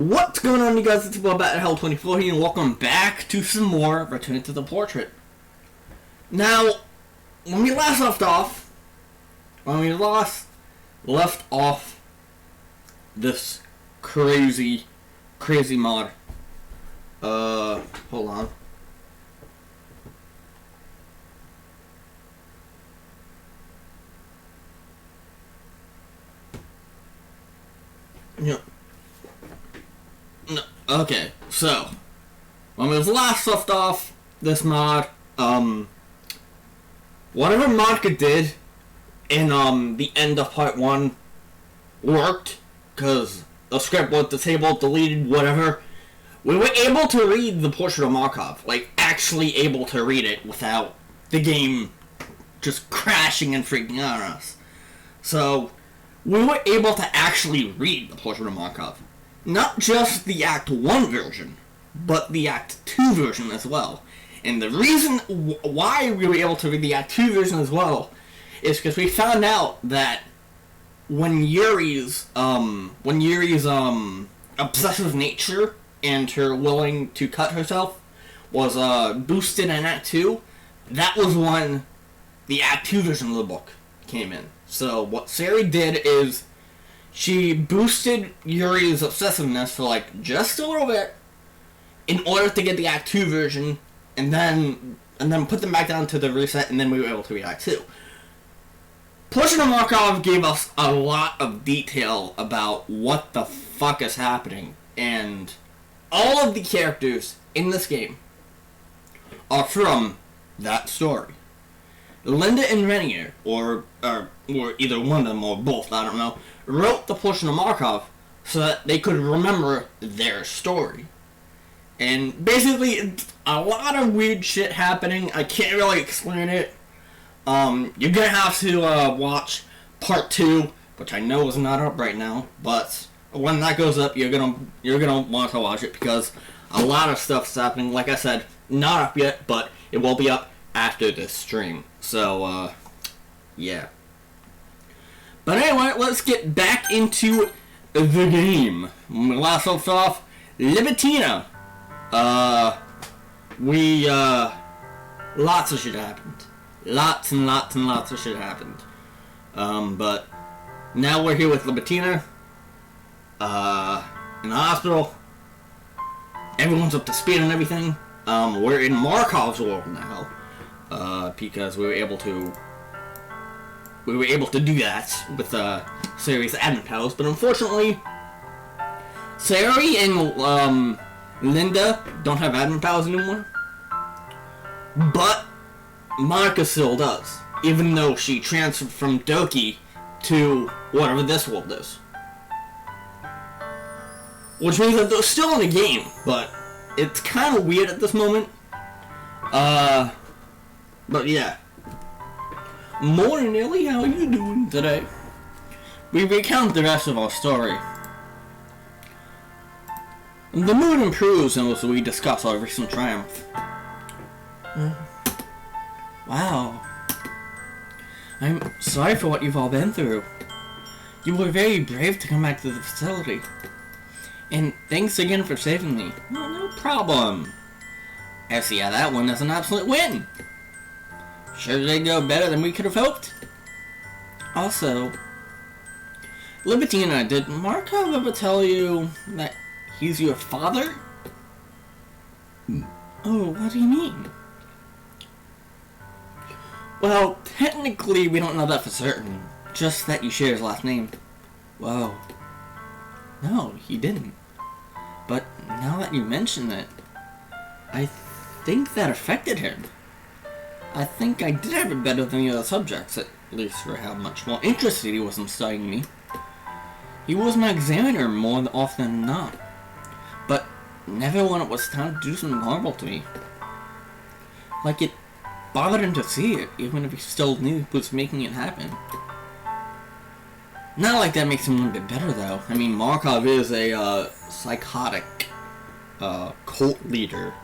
What's going on, you guys? It's about Hell 2014 and welcome back to some more Return to the Portrait. Now, when we last left off, this crazy mod. Hold on. Yep. No, okay, so when we last left off this mod, whatever Markov did in the end of part 1 worked, because the script was disabled, deleted, whatever. We were able to read the Portrait of Markov, like actually able to read it without the game just crashing and freaking out on us. So we were able to actually read the Portrait of Markov. Not just the Act 1 version, but the Act 2 version as well. And the reason why we were able to read the Act 2 version as well is because we found out that when Yuri's obsessive nature and her willing to cut herself was boosted in Act 2, that was when the Act 2 version of the book came in. So what Sari did is she boosted Yuri's obsessiveness for like just a little bit in order to get the Act 2 version, and then put them back down to the reset, and then we were able to read Act 2. Portrait of Markov gave us a lot of detail about what the fuck is happening, and all of the characters in this game are from that story. Linda and Renier, or either one of them or both, I don't know, wrote the Portrait of Markov so that they could remember their story. And basically, a lot of weird shit happening. I can't really explain it. You're gonna have to watch part 2, which I know is not up right now, but when that goes up, you're gonna want to watch it because a lot of stuff's happening. Like I said, not up yet, but it will be up after this stream. So, yeah. But anyway, let's get back into the game. When we last left off, Libertina. Lots of shit happened. Lots and lots and lots of shit happened. But now we're here with Libertina. In the hospital. Everyone's up to speed and everything. We're in Markov's world now. Because we were able to do that with Sari's admin powers, but unfortunately, Sari and Linda don't have admin powers anymore. But Monica still does, even though she transferred from Doki to whatever this world is. Which means that they're still in the game, but it's kind of weird at this moment. But yeah. Morning, Ellie, how are you doing today? We recount the rest of our story. The mood improves as we discuss our recent triumph. Wow. I'm sorry for what you've all been through. You were very brave to come back to the facility. And thanks again for saving me. No problem. I see how that one is an absolute win. Sure did go better than we could have hoped. Also, Libertina, did Markov ever tell you that he's your father? Oh, what do you mean? Well, technically we don't know that for certain. Just that you share his last name. Whoa. No, he didn't. But now that you mention it, I think that affected him. I think I did have it better than the other subjects, at least for how much more interested he was in studying me. He was my examiner more often than not, but never when it was time to do something horrible to me. Like it bothered him to see it, even if he still knew he was making it happen. Not like that makes him a bit better, though. I mean, Markov is a psychotic cult leader.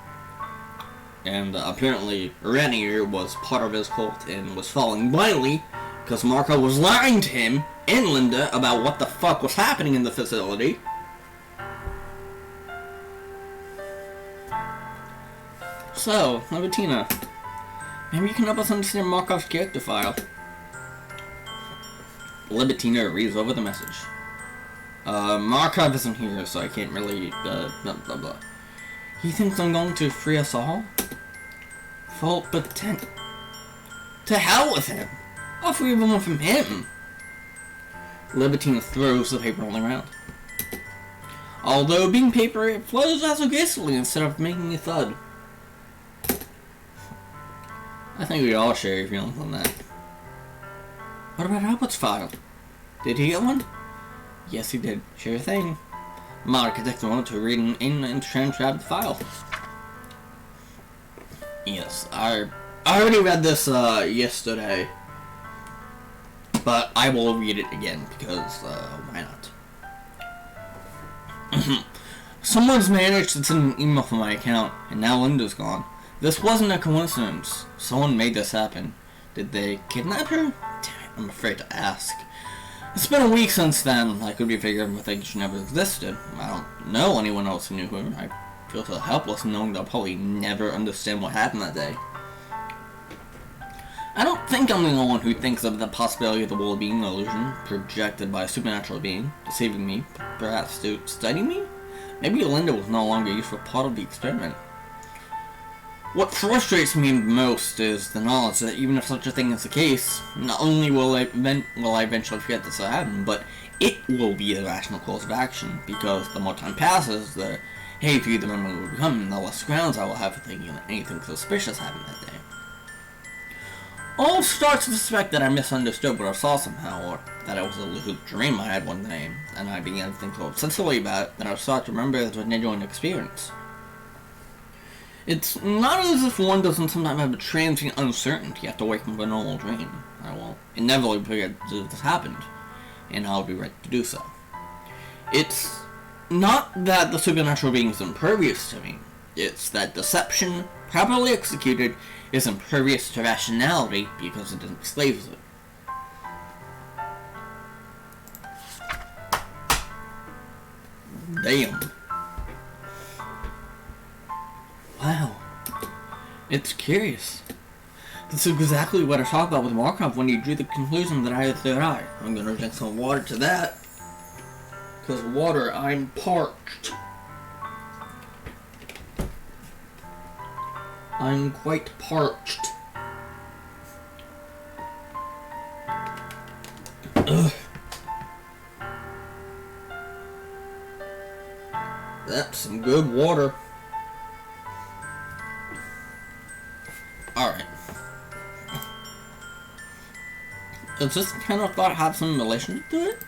And apparently Renier was part of his cult and was following blindly because Markov was lying to him and Linda about what the fuck was happening in the facility. So, Levitina, maybe you can help us understand Markov's character file. Levitina reads over the message. Markov isn't here, so I can't really, blah blah blah. He thinks I'm going to free us all? Full potent. To hell with him! I'll free everyone from him! Levitina throws the paper on the ground. Although being paper, it flows out so gracefully instead of making a thud. I think we all share your feelings on that. What about Albert's file? Did he get one? Yes, he did. Sure thing. Mark takes a moment to read and transcribe the file. Yes, I already read this yesterday, but I will read it again because why not? Someone's managed to send an email from my account, and now Linda's gone. This wasn't a coincidence. Someone made this happen. Did they kidnap her? Damn it, I'm afraid to ask. It's been a week since then. I could be figuring things she never existed. I don't know anyone else who knew her. I feel so helpless knowing they'll probably never understand what happened that day. I don't think I'm the only one who thinks of the possibility of the world being an illusion, projected by a supernatural being, deceiving me, perhaps to study me? Maybe Linda was no longer used for part of the experiment. What frustrates me most is the knowledge that even if such a thing is the case, not only will I eventually forget this happened, but it will be the rational course of action, because the more time passes, the hazier the memory will become, and the less grounds I will have for thinking that anything suspicious happened that day. All starts to suspect that I misunderstood what I saw somehow, or that it was a lucid dream I had one day, and I began to think so obsessively about it that I started to remember it as a genuine experience. It's not as if one doesn't sometimes have a transient uncertainty after waking from a normal dream. I will inevitably forget that this happened, and I'll be ready to do so. It's not that the supernatural being is impervious to me, it's that deception, properly executed, is impervious to rationality because it enslaves it. Damn. Wow. It's curious. This is exactly what I talked about with Markov when he drew the conclusion that I had a third eye. I'm gonna drink some water to that. Because water, I'm parched. I'm quite parched. Ugh. That's some good water. Alright. Does this kind of thought have some relation to it?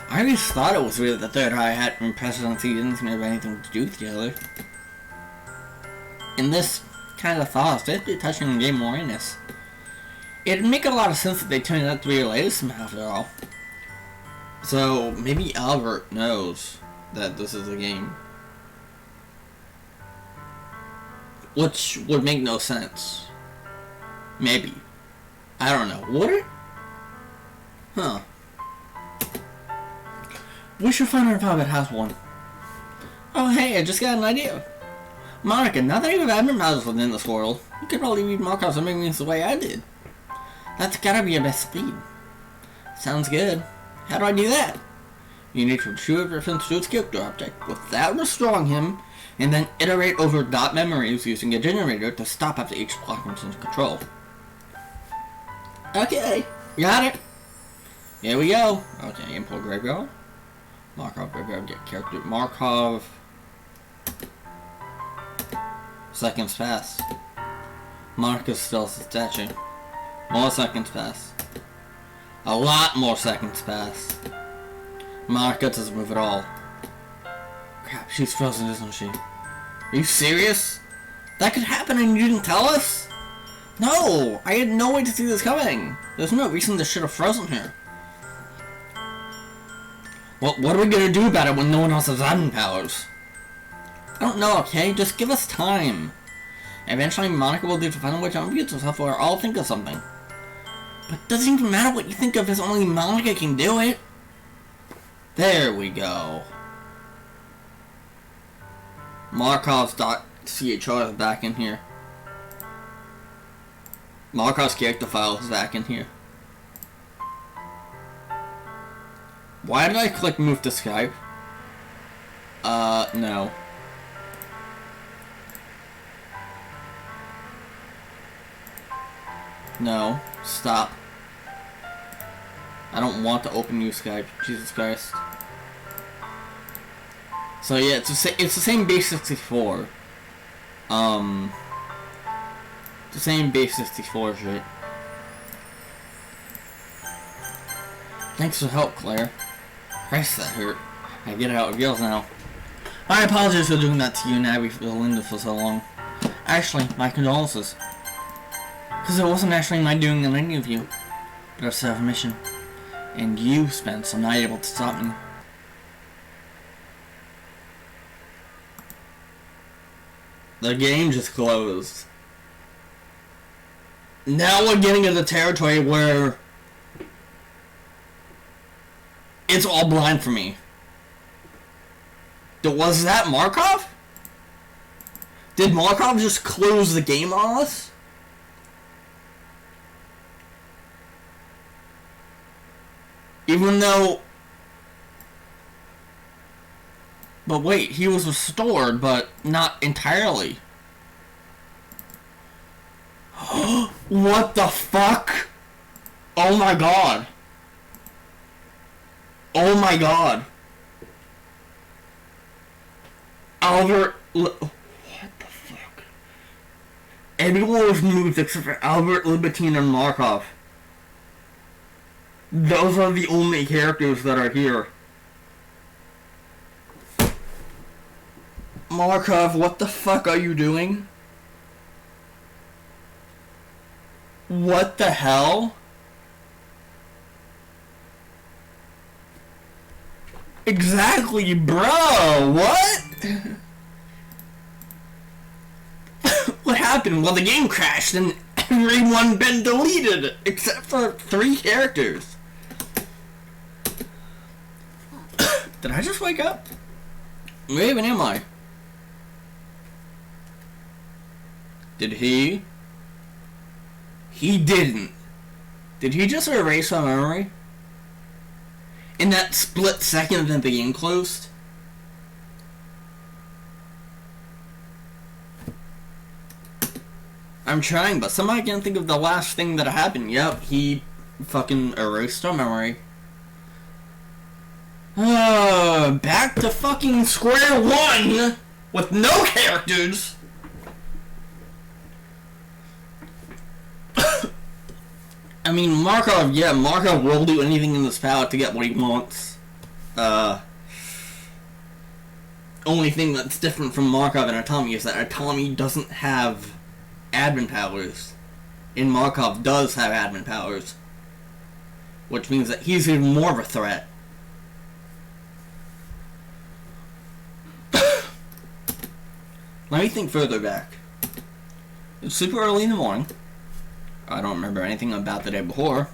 I always thought it was weird that the third eye had and presidency didn't seem to have anything to do with each other. And this kind of thought is definitely touching on game awareness. It'd make a lot of sense if they turned out to be related somehow after all. So maybe Albert knows that this is a game. Which would make no sense. Maybe. I don't know. Would it? Huh. We should find out if Albert has one. Oh hey, I just got an idea. Monica, now that you have admin powers within this world, you could probably read Markov's memories the way I did. That's gotta be your best speed. Sounds good. How do I do that? You need to retrieve reference to its character object without restoring him, and then iterate over dot memories using a generator to stop after each block comes into control. Okay, got it. Here we go. Okay, import graveyard. Markov graveyard, get character. Markov. Seconds pass. Marcus still a statue. More seconds pass. A lot more seconds pass. Marcus doesn't move at all. Crap, she's frozen, isn't she? Are you serious? That could happen and you didn't tell us? No! I had no way to see this coming! There's no reason this should have frozen her. Well, what are we gonna do about it when no one else has admin powers? I don't know, okay? Just give us time. Eventually, Monica will do to find a way to unmute herself or I'll think of something. But it doesn't even matter what you think of as only Monica can do it. There we go. Markov's CHR is back in here. Markov's character file is back in here. Why did I click move to Skype? No. No. Stop. I don't want to open new Skype. Jesus Christ. So yeah, it's the same base 64. It's the same base 64 shit. Thanks for help, Claire. Christ, that hurt. I get it out of yours now. I apologize for doing that to you and Abby for Linda for so long. Actually, my condolences. Because it wasn't actually my doing than any of you, but a self-mission. And you, Spence, are not able to stop me. The game just closed. Now we're getting into territory where it's all blind for me. Was that Markov? Did Markov just close the game on us? Even though... But wait, he was restored, but not entirely. What the fuck? Oh my god. Oh my god. Albert... What the fuck? Everyone was moved except for Albert, Libertine, and Markov. Those are the only characters that are here. Markov, what the fuck are you doing? What the hell? Exactly, bro! What? What happened? Well, the game crashed and everyone been deleted except for 3 characters. Did I just wake up? Where even am I? Did he? He didn't. Did he just erase my memory? In that split second that the game closed? I'm trying, but somehow I can't think of the last thing that happened. Yep, he fucking erased our memory. Back to fucking square one with no characters. I mean, Markov, yeah, Markov will do anything in his power to get what he wants. Only thing that's different from Markov and Atomy is that Atomy doesn't have admin powers. And Markov does have admin powers. Which means that he's even more of a threat. Let me think further back. It's super early in the morning. I don't remember anything about the day before.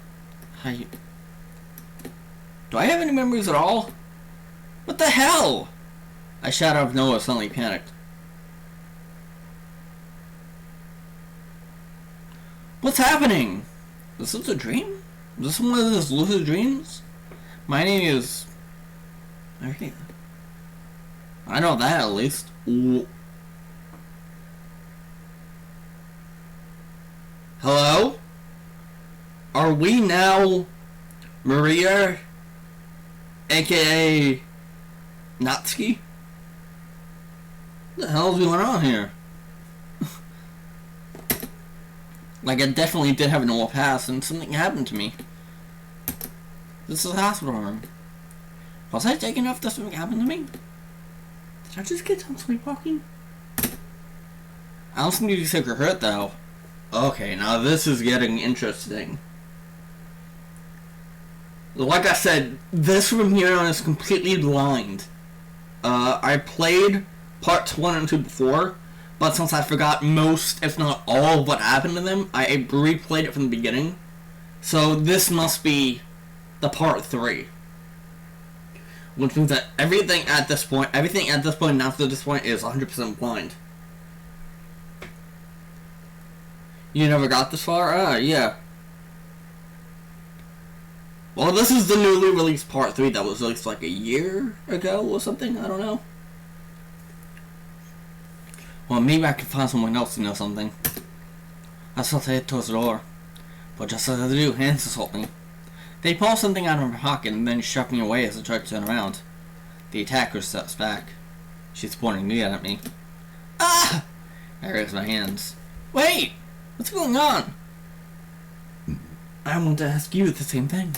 Do I have any memories at all? What the hell? I shot out of nowhere, suddenly panicked. What's happening? Is this a dream? Is this one of those lucid dreams? My name is... I know that at least. Ooh. Hello? Are we now Maria, aka Natsuki? What the hell is going on here? Like, I definitely did have an old past and something happened to me. This is a hospital room. Was I taken off that something happened to me? Did I just get done sleepwalking? I don't think you took her hurt though. Okay, now this is getting interesting. Like I said, this room here is completely blind. I played parts 1 and 2 before, but since I forgot most, if not all, of what happened to them, I replayed it from the beginning. So this must be the part 3. Which means that everything at this point and after this point is 100% blind. You never got this far? Yeah. Well, this is the newly released part 3 that was released like a year ago or something. I don't know. Well, maybe I can find someone else to know something. I started to head towards the door. But just as I do, hands assault me. They pull something out of her pocket and then shove me away as I try to turn around. The attacker steps back. She's pointing me at me. Ah! I raise my hands. Wait! What's going on? I want to ask you the same thing.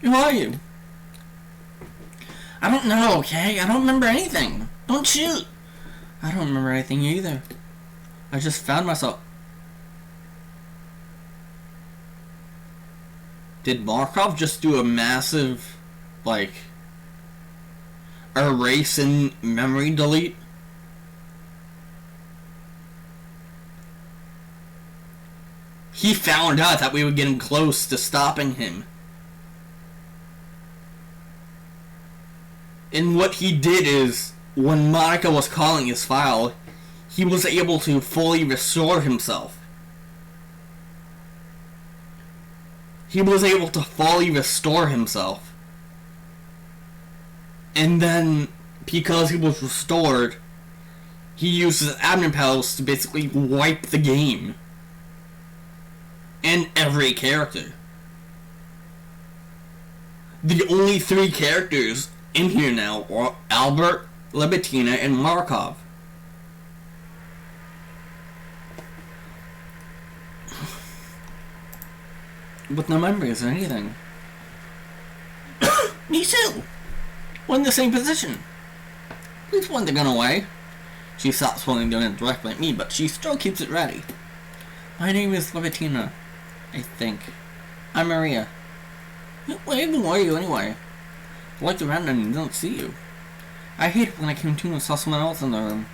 Who are you? I don't know, okay? I don't remember anything. Don't shoot! I don't remember anything either. I just found myself... Did Markov just do a massive, like, erase and memory delete? He found out that we were getting close to stopping him. And what he did is, when Monica was calling his file, he was able to fully restore himself. He was able to fully restore himself. And then, because he was restored, he used his admin powers to basically wipe the game. And every character. The only 3 characters in here now are Albert, Libitina, and Markov. With no memories or anything. Me too! We're in the same position. Please point the gun away. She stops pointing the gun directly at me, but she still keeps it ready. My name is Libitina, I think. I'm Maria. Where even were you anyway? I looked around and didn't see you. I hate it when I came to and saw someone else in the room.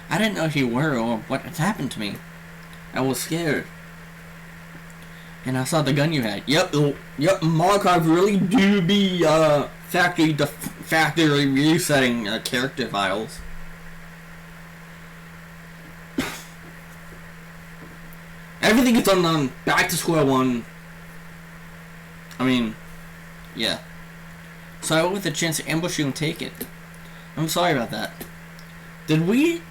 I didn't know who you were or what had happened to me. I was scared. And I saw the gun you had. Yep, Markov really do be, factory resetting, character files. Everything is done back to square one. I mean, yeah. So I went with the chance to ambush you and take it. I'm sorry about that. Did we?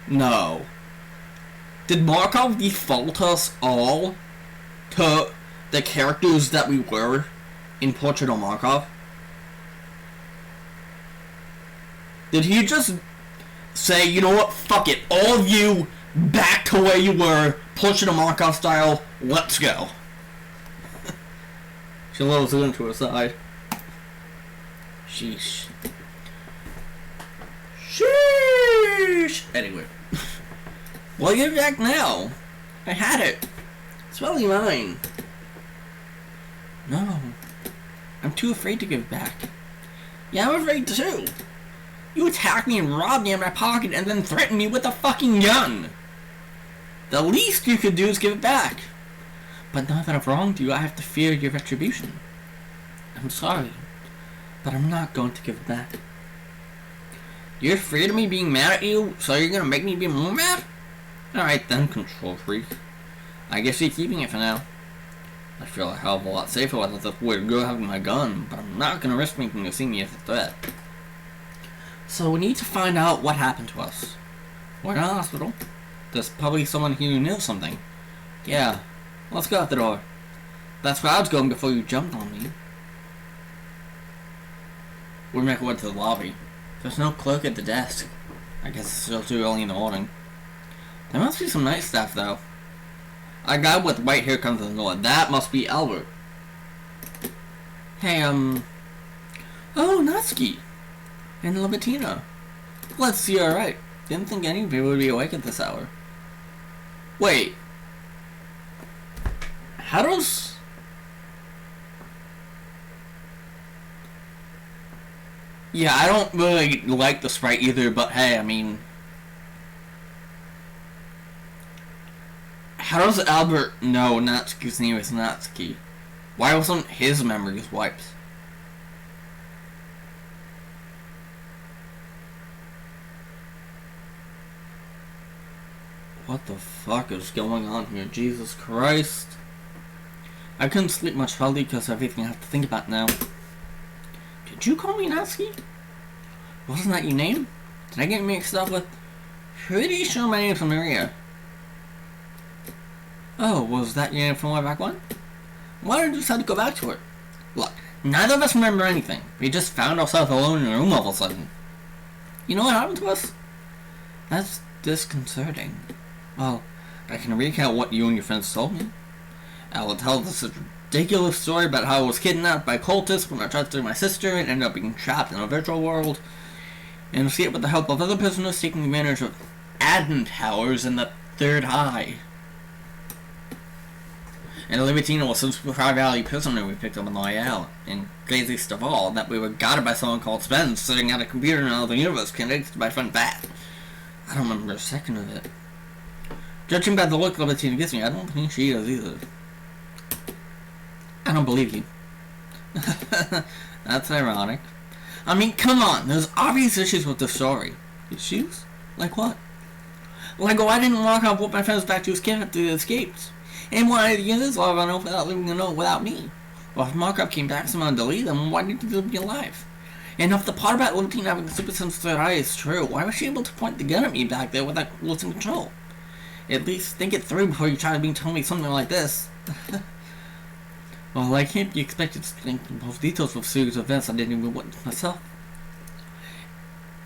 No. Did Markov default us all to the characters that we were in Portrait of Markov? Did he just say, you know what, fuck it, all of you back to where you were, Portrait of Markov style, let's go. She lowers it into her side. Sheesh. Sheesh! Anyway. Well, give it back now. I had it. It's really mine. No. I'm too afraid to give it back. Yeah, I'm afraid too. You attacked me and robbed me in my pocket and then threatened me with a fucking gun. The least you could do is give it back. But now that I've wronged you, I have to fear your retribution. I'm sorry, but I'm not going to give it back. You're afraid of me being mad at you, so you're gonna make me be more mad? Alright then, control freak. I guess you're keeping it for now. I feel a hell of a lot safer with this weird girl having my gun, but I'm not gonna risk making you see me as a threat. So we need to find out what happened to us. We're in a hospital. There's probably someone here who knows something. Yeah, let's go out the door. That's where I was going before you jumped on me. We make our way to the lobby. There's no clerk at the desk. I guess it's still too early in the morning. There must be some night staff though. A guy with white hair comes to the door. That must be Albert. Hey, Oh, Natsuki. And Libitina. Let's see, you're alright. Didn't think any of you would be awake at this hour. Wait. How does... Yeah, I don't really like the sprite either, but hey, I mean... How does Albert know Natsuki's name is Natsuki? Why wasn't his memories wiped? What the fuck is going on here? Jesus Christ. I couldn't sleep much probably because of everything I have to think about now. Did you call me Natsuki? Wasn't that your name? Did I get mixed up with... Pretty sure my name's Maria. Oh, was that your name from way back when? Why did you decide to go back to it? Look, neither of us remember anything. We just found ourselves alone in a room all of a sudden. You know what happened to us? That's disconcerting. Well, I can recount what you and your friends told me. I will tell this ridiculous story about how I was kidnapped by cultists when I tried to save my sister and ended up being trapped in a virtual world, and escaped with the help of other prisoners taking advantage of admin powers in the third eye. And Libertina was some Sky Valley prisoner we picked up on the way out. And craziest of all, that we were guided by someone called Spence sitting at a computer in another universe connected to my friend Bat. I don't remember a second of it. Judging by the look Libertina gives me, I don't think she does either. I don't believe you. That's ironic. I mean, come on, there's obvious issues with the story. Issues? Like what? Like why didn't Markov put my friends back to his camp after they escaped? And why did you this all run off without leaving a note without me? Well, if Markov came back somehow and deleted them, why didn't he be alive? And if the part about Libertina having a super sensitive eye is true, why was she able to point the gun at me back there without losing control? At least think it through before you try to tell me something like this. Well, I can't be expected to think of details of series of events I didn't even witness myself.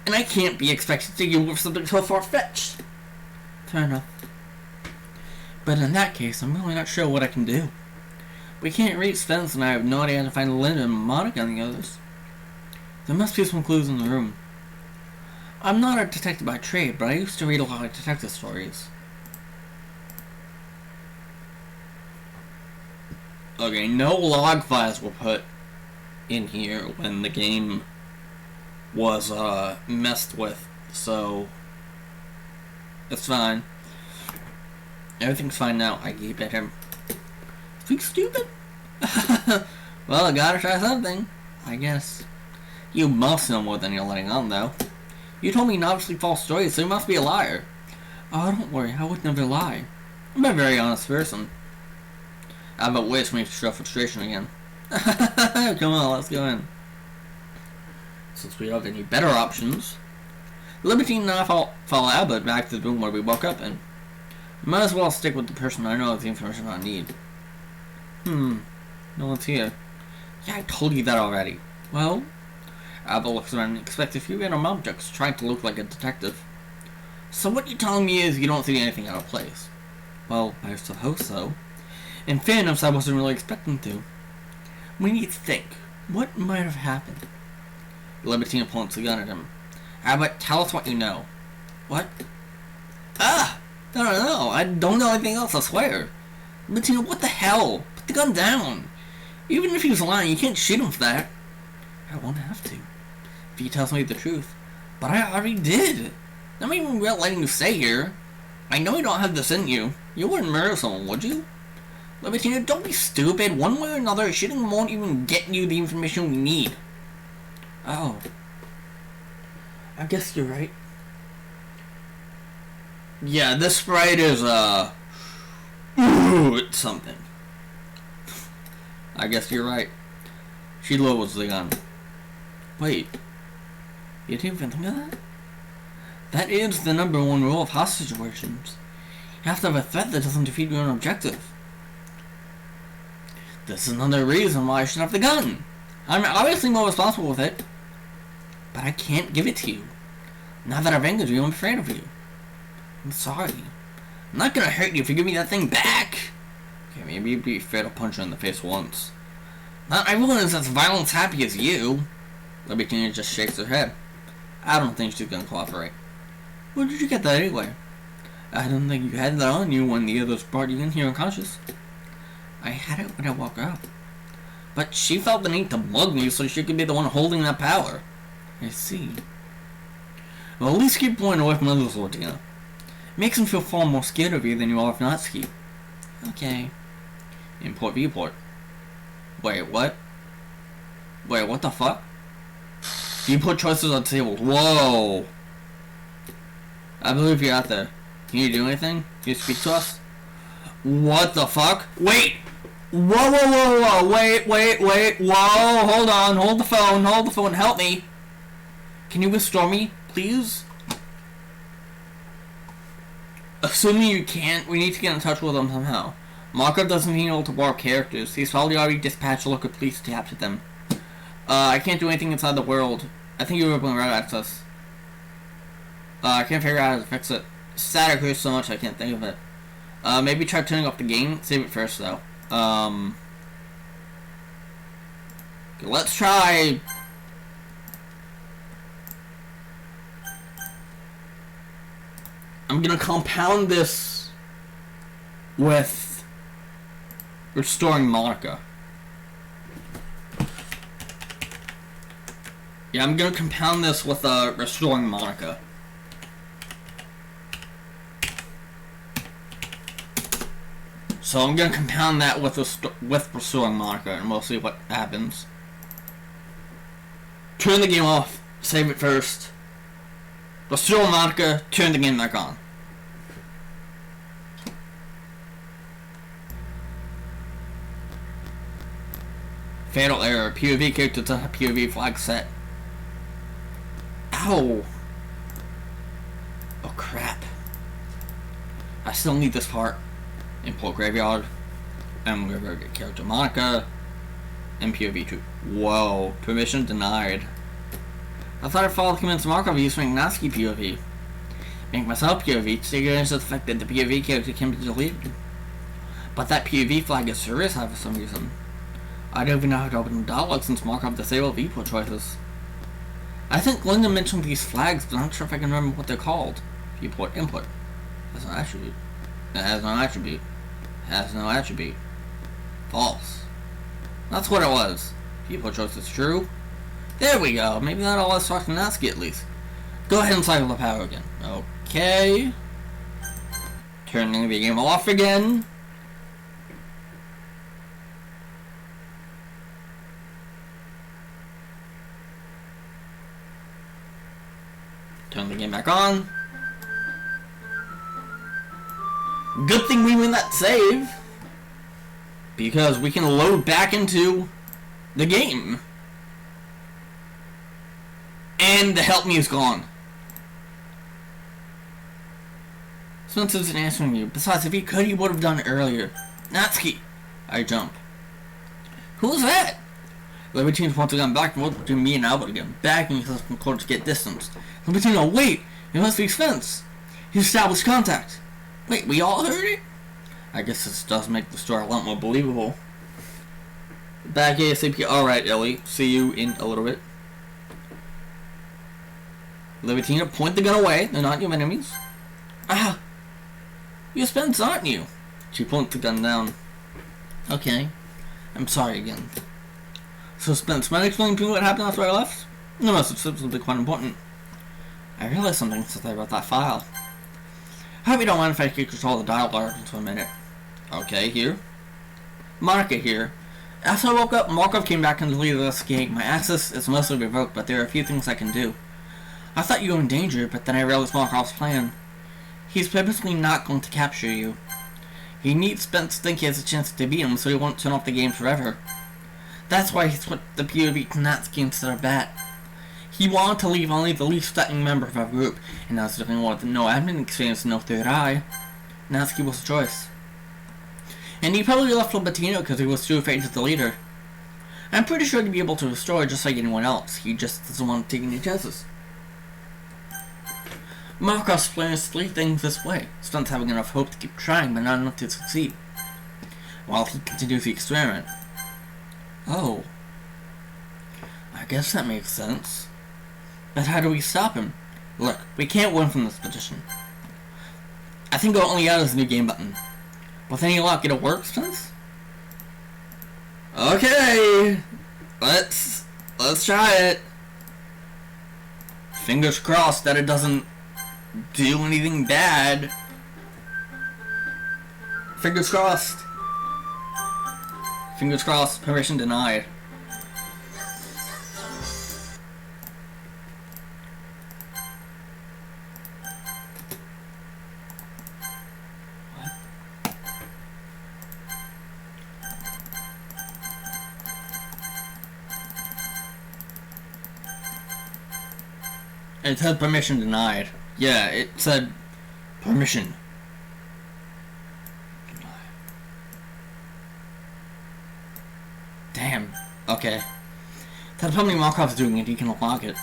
And I can't be expected to give something so far-fetched. Fair enough. But in that case, I'm really not sure what I can do. We can't reach Spence and I have no idea how to find Linda and Monica and the others. There must be some clues in the room. I'm not a detective by trade, but I used to read a lot of detective stories. Okay, no log files were put in here when the game was messed with, so it's fine. Everything's fine now. I keep at him. Think stupid? Well, I gotta try something, I guess. You must know more than you're letting on, though. You told me an obviously false story, so you must be a liar. Oh, don't worry, I would never lie. I'm a very honest person. I have a wish to make you show frustration again. Come on, let's go in. Since we don't have any better options, Libertine and I follow Albert back to the room where we woke up in. Might as well stick with the person I know has the information I need. No one's here. Yeah, I told you that already. Well, Albert looks around and expects a few random objects, trying to look like a detective. So what you're telling me is you don't see anything out of place? Well, I suppose so. In fairness, I wasn't really expecting to. We need to think. What might have happened? Libertina points the gun at him. Albert, tell us what you know. What? I don't know. I don't know anything else, I swear. Libertina, what the hell? Put the gun down. Even if he was lying, you can't shoot him for that. I won't have to. If he tells me the truth. But I already did. I'm not even letting you stay here. I know you don't have this in you. You wouldn't murder someone, would you? Libertina, don't be stupid. One way or another, shooting won't even get you the information we need. Oh. I guess you're right. Yeah, this sprite is, it's something. I guess you're right. She lowers the gun. Wait. You didn't even think of that? That is the #1 rule of hostage situations. You have to have a threat that doesn't defeat your own objective. This is another reason why I should have the gun. I'm obviously more responsible with it. But I can't give it to you. Now that I've angered you, I'm afraid of you. I'm sorry. I'm not gonna hurt you if you give me that thing back. Okay, maybe you'd be fair to punch her in the face once. Not everyone is as violence happy as you. Libertina just shakes her head. I don't think she's gonna cooperate. Where did you get that anyway? I don't think you had that on you when the others brought you in here unconscious. I had it when I woke up. But she felt the need to mug me so she could be the one holding that power. I see. Well, at least keep going away from others, Libertina. Makes them feel far more scared of you than you are of Natsuki. Okay. Import viewport. Wait, what? Wait, what the fuck? Viewport choices on the table. Whoa! I believe you're out there. Can you do anything? Can you speak to us? What the fuck? Wait! Whoa, whoa, whoa, whoa, wait, whoa, hold on, hold the phone, help me. Can you restore me, please? Assuming you can't, we need to get in touch with them somehow. Markov doesn't need able to warp characters. He's probably already dispatched local police to capture them. I can't do anything inside the world. I think you were opening route access. I can't figure out how to fix it. Static hurts so much I can't think of it. Maybe try turning off the game. Save it first though. Okay, let's try. I'm gonna compound this with restoring Monica. Yeah, I'm gonna compound this with restoring Monica. So I'm gonna compound that with restoring Monica, and we'll see what happens. Turn the game off. Save it first. Restore Monica. Turn the game back on. Fatal error. POV character doesn't have POV flag set. Ow. Oh crap. I still need this part. Import graveyard. And we're gonna get character Monica. And POV 2. Whoa. Permission denied. I thought I followed commands Markov using Natsuki POV. Make myself POV to take advantage of the fact that the POV character can be deleted. But that POV flag is serious for some reason. I don't even know how to open the dialog since Markov disabled viewport choices. I think Linda mentioned these flags, but I'm not sure if I can remember what they're called. Viewport input. That's an attribute. It has no attribute. Has no attribute. False. That's what it was. Viewport choice is true. There we go. Maybe that'll let us talk to Natsuki at least. Go ahead and cycle the power again. Okay. Turning the game off again. Turn the game back on. Good thing we win that save. Because we can load back into the game. And the help me is gone. Spence isn't answering you. Besides, if he could, he would have done it earlier. Natsuki! I jump. Who's that? Libertines once again back and forth between me and Albert again. Backing himself from court to get distance. Libertine, oh wait! It must be Spence! He established contact! Wait, we all heard it? I guess this does make the story a lot more believable. Back ASAP. Alright, Ellie. See you in a little bit. Libertina, point the gun away. They're not your enemies. Ah! You're Spence, aren't you? She points the gun down. Okay. I'm sorry again. So Spence, might I explain to you what happened after I left? No, it's simply quite important. I realized something since I wrote that file. I hope you don't mind if I could control the dialogue for a minute. Okay, here. Monica here. After I woke up, Markov came back and deleted the escape. My access is mostly revoked, but there are a few things I can do. I thought you were in danger, but then I realized Markov's plan. He's purposely not going to capture you. He needs Spence to think he has a chance to beat him, so he won't turn off the game forever. That's why he switched the POV to Natsuki instead of Bat. He wanted to leave only the least threatening member of our group, and as if he wanted no admin experience and no third eye, Natsuki was the choice. And he probably left Libertino because he was too afraid to delete her. I'm pretty sure he'd be able to restore her just like anyone else. He just doesn't want to take any chances. Markov's plan is to leave things this way. Spence having enough hope to keep trying, but not enough to succeed. While he continues the experiment. Oh. I guess that makes sense. But how do we stop him? Look, we can't win from this petition. I think we'll only add this new game button. With any luck, it'll work, Spence? Okay! Let's try it. Fingers crossed that it doesn't do anything bad. Fingers crossed. Fingers crossed. Permission denied. It said permission denied. Yeah, it said permission. Damn. Okay. That's probably Markov's doing it, he can unlock it.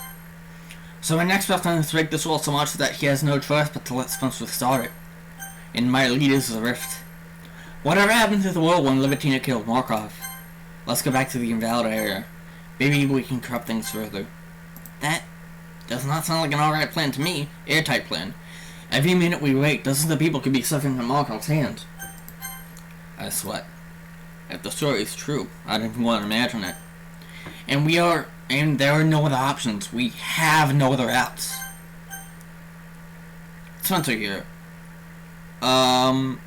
So my next best plan is to break this wall so much that he has no choice but to let Spencer start it. And my lead is the rift. Whatever happened to the world when Libitina killed Markov? Let's go back to the invalid area. Maybe we can corrupt things further. That does not sound like an alright plan to me. Airtight plan. Every minute we wait, dozens of people could be suffering from Markov's hand. I sweat. If the story is true, I don't even want to imagine it. And there are no other options. We have no other outs. Spencer here. How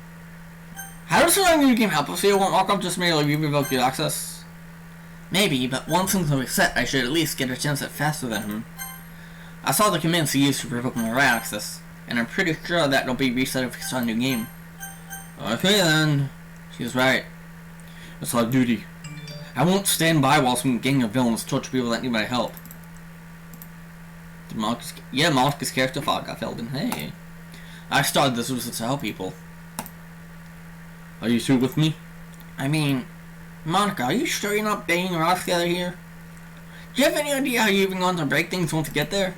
does the new game help us here? Won't Markov just merely revoke your access? Maybe, but once things are reset, I should at least get a chance at faster than him. I saw the commands he used to revoke my right access, and I'm pretty sure that it'll be reset if we start a new game. Okay then. She's right. It's our duty. I won't stand by while some gang of villains torture people that need my help. Did Marcus' character fog got filled in. Hey. I started this was to help people. Are you two with me? I mean, Monica, are you sure you're not banging rocks together here? Do you have any idea how you're even going to break things once you get there?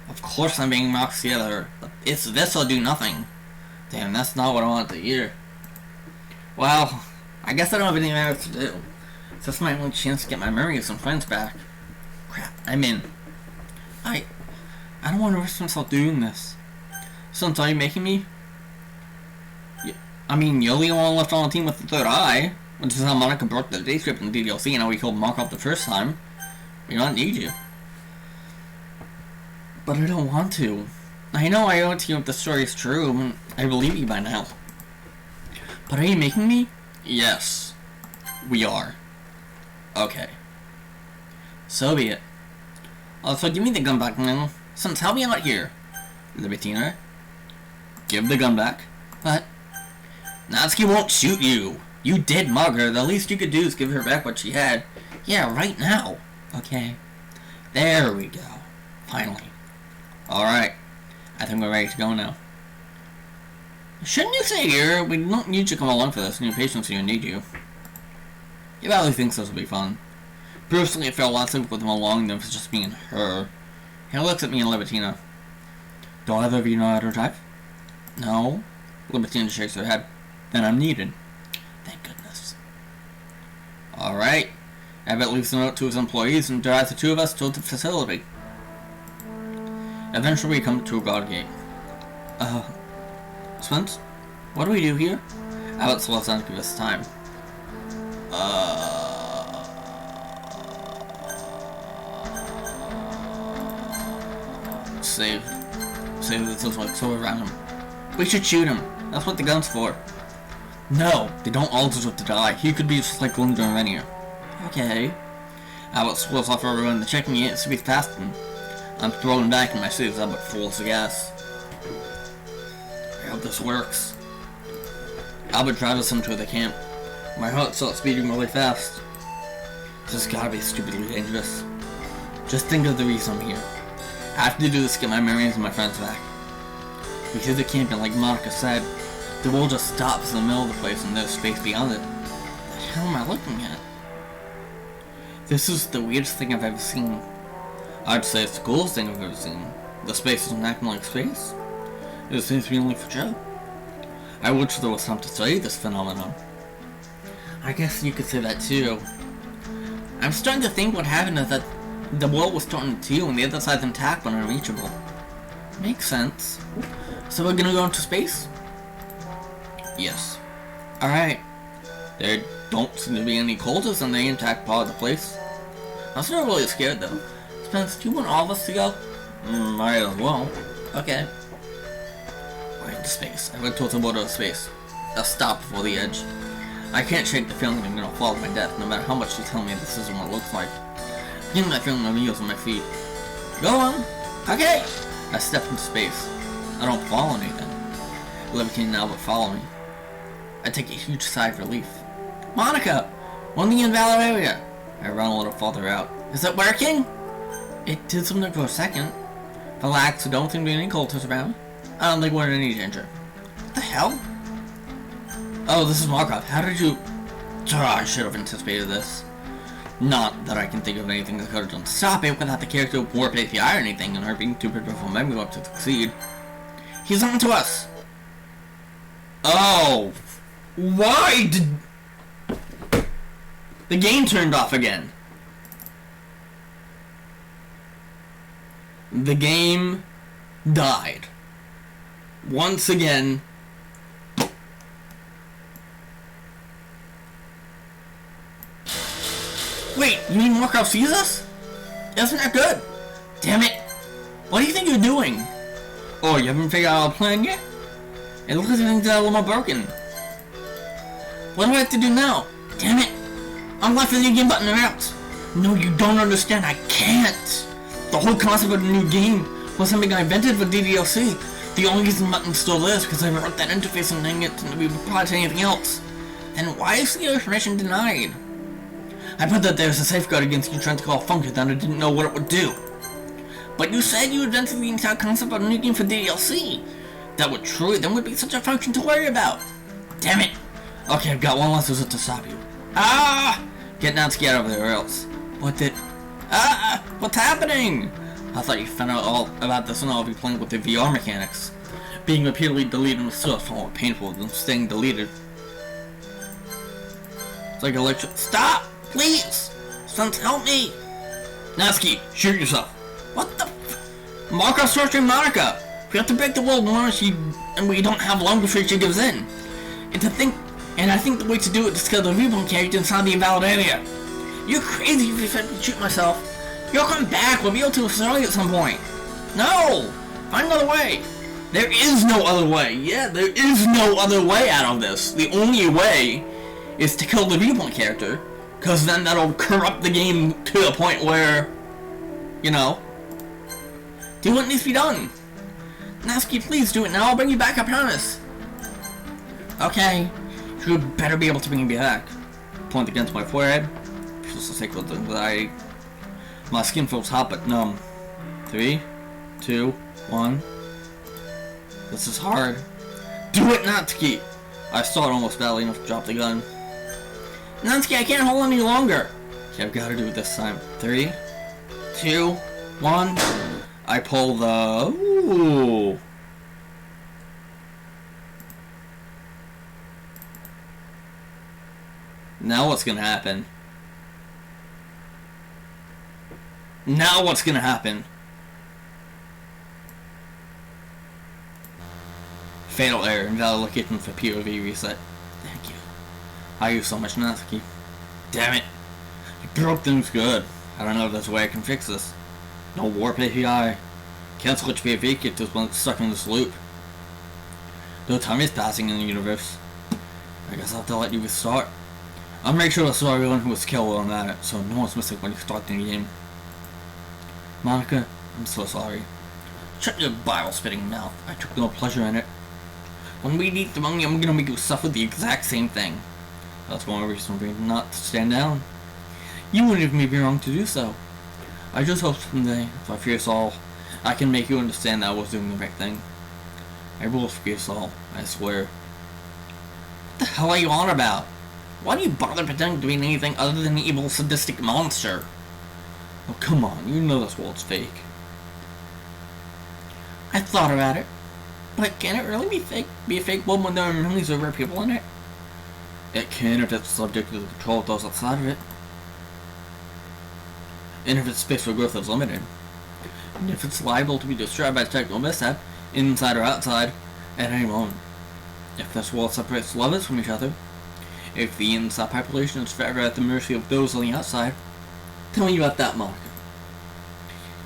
Of course I'm banging rocks together, but it's this will do nothing. Damn, that's not what I wanted to hear. Well, I guess I don't have anything else to do. So that's my only chance to get my memories and friends back. Crap, I'm in. I don't want to risk myself doing this. So are you making me? I mean, you're the only one left on the team with the third eye, which is how Monica broke the day script in the DLC and how we killed Markov the first time. We don't need you. But I don't want to. I know I owe it to you if the story is true, and I believe you by now. But are you making me? Yes. We are. Okay. So be it. Also, give me the gun back now. Since help me out here. Libitina. Give the gun back. What? Natsuki won't shoot you. You did mug her. The least you could do is give her back what she had. Yeah, right now. Okay. There we go. Finally. Alright. I think we're ready to go now. Shouldn't you stay here? We don't need you to come along for this. New patients here need you. He probably thinks this will be fun. Personally, it felt a lot simpler with him along than for just me and her. He looks at me and Libitina. Do either of you know how to drive? No. Libitina shakes her head. Then I'm needed. Thank goodness. Alright. Abbott leaves a note to his employees and drives the two of us to the facility. Eventually we come to a guard gate. Spence? What do we do here? Abbott slows down to give us time. Save this looks like so around him. We should shoot him. That's what the gun's for. No, they don't all deserve to die. He could be just like Linda and Renier. Okay. Abbott swirls off everyone. The checking gate to be fastened. I'm throwing back in my suit as Abbott full of gas. I hope this works. Albert drives us into the camp. My heart starts beating really fast. This has gotta be stupidly dangerous. Just think of the reason I'm here. I have to do this to get my memories and my friends back. We hit the camp and like Monica said, the world just stops in the middle of the place and there's space beyond it. What the hell am I looking at? This is the weirdest thing I've ever seen. I'd say it's the coolest thing I've ever seen. The space isn't acting like space. It seems to be only for Joe. I wish there was something to study this phenomenon. I guess you could say that too. I'm starting to think what happened is that the world was starting to and the other side's intact but unreachable. Makes sense. So we're gonna go into space? Yes. Alright. There don't seem to be any cultists in the intact part of the place. I'm still really scared though. Spence, do you want all of us to go? Might as well. Okay. We're into space. I went towards the border of space. I'll stop before the edge. I can't shake the feeling I'm gonna fall to my death, no matter how much you tell me this isn't what it looks like. I'm getting that feeling of wheels on my feet. Go on! Okay! I step into space. I don't fall anything. Libitina and Albert follow me. I take a huge sigh of relief. Monica! We're in the invalid area! I run a little farther out. Is it working? It did something for a second. Relax, don't think there's any cultists around. I don't think we're in any danger. What the hell? Oh, this is Markov. How did you... I should have anticipated this. Not that I can think of anything that could have done to stop it without the character warp API or anything and her being too powerful memory warp to succeed. He's on to us! Oh! Why did... The game turned off again. The game died. Once again. Wait, you mean Markov sees us? Isn't that good? Damn it. What do you think you're doing? Oh, you haven't figured out our plan yet? It looks like things are a little more broken. What do I have to do now? Damn it. I'm left with the new game button out. No, you don't understand. I can't. The whole concept of the new game was something I invented for DDLC. The only reason the button still is because I wrote that interface and didn't get to be applied to anything else. Then why is the information denied? I put that there's a safeguard against you trying to call a function that I didn't know what it would do. But you said you invented the entire concept of a new game for DLC. That would truly then would be such a function to worry about. Damn it. Okay, I've got one last result to stop you. Ah! Get Natsuki out of there or else. What did... Ah! What's happening? I thought you found out all about this and I'll be playing with the VR mechanics. Being repeatedly deleted was still far more painful than staying deleted. It's like electric... Stop! Please! Sons, help me! Natsuki, shoot yourself. What the f... Markov's torturing Monica! We have to break the world more and we don't have long before she gives in. And I think the way to do it is to kill the viewpoint character inside the invalid area. You're crazy if you said to shoot myself. You'll come back, we'll be able to destroy you at some point. No! Find another way. There is no other way. Yeah, there is no other way out of this. The only way is to kill the viewpoint character, because then that'll corrupt the game to a point where, you know, do what needs to be done. Natsuki, please do it now. I'll bring you back, I promise. Okay. You better be able to bring me back. Point against my forehead. Feels the sacred thing that my skin feels hot but numb. 3, 2, 1. This is hard. Do it, Natsuki! I saw it almost badly enough to drop the gun. Natsuki, I can't hold any longer! Okay, I've got to do it this time. 3, 2, 1. I pull the... Ooh. Now what's gonna happen? Now what's gonna happen? Fatal error. Invalid location for POV reset. Thank you. I use so much Natsuki. Damn it. You broke things good. I don't know if there's a way I can fix this. No warp API. Can't switch POV kit just when it's stuck in this loop. No time is passing in the universe. I guess I'll have to let you restart. I'll make sure to show everyone who was killed on that, so no one's missing when you start the game. Monica, I'm so sorry. Shut your bile-spitting mouth. I took no pleasure in it. When we eat the money, I'm gonna make you suffer the exact same thing. That's one reason for me not to stand down. You wouldn't even be wrong to do so. I just hope someday, if I fear us all, I can make you understand that I was doing the right thing. I will forgive us all, I swear. What the hell are you on about? Why do you bother pretending to be anything other than an evil, sadistic monster? Oh, come on, you know this world's fake. I thought about it, but can it really be a fake world when there are millions of rare people in it? It can if it's subject to the control of those outside of it. And if its space for growth is limited. And if it's liable to be destroyed by technical mishap, inside or outside, at any moment. If this world separates lovers from each other, if the inside population is forever at the mercy of those on the outside, tell me about that, Monica.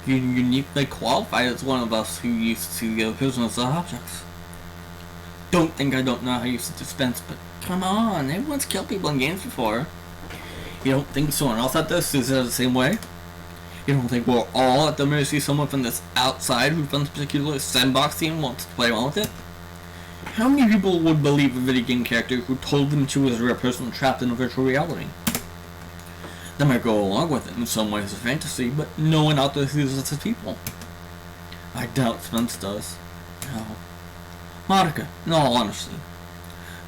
You're uniquely qualified as one of us who used to see the other prisoners as objects. Don't think I don't know how you dispense, but come on, everyone's killed people in games before. You don't think someone else at this is the same way? You don't think we're all at the mercy of someone from this outside who runs a particular sandbox team and wants to play around with it? How many people would believe a video game character who told them she was a real person trapped in a virtual reality? They might go along with it in some ways as fantasy, but no one out there sees us as people. I doubt Spence does. No. Monica, in all honesty,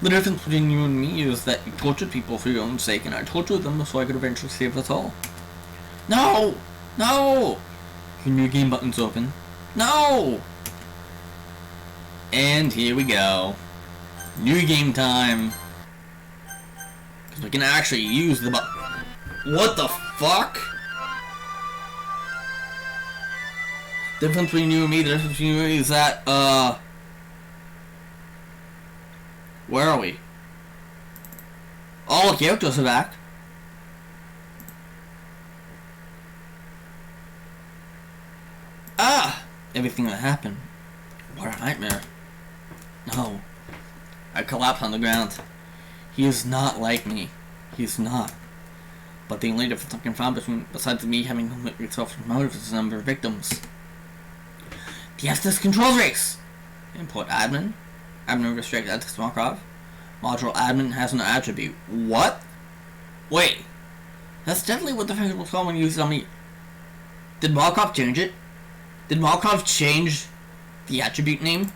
the difference between you and me is that you tortured people for your own sake, and I tortured them so I could eventually save us all. No! No! Your new game button's open. No! And here we go. New game time. Because we can actually use the button. What the fuck? The difference between you and me, the difference between you and me is that, where are we? All the characters are back. Ah! Everything that happened. What a nightmare. No. I collapsed on the ground. He is not like me. He is not. But the only difference I can find between, besides me having completely self-promoted, is the number of victims. The Estes controls race! Import admin. Admin restrict Estes Markov. Module admin has no attribute. What? Wait. That's definitely what the fuck was called when you used it on me. Did Markov change it? Did Markov change the attribute name?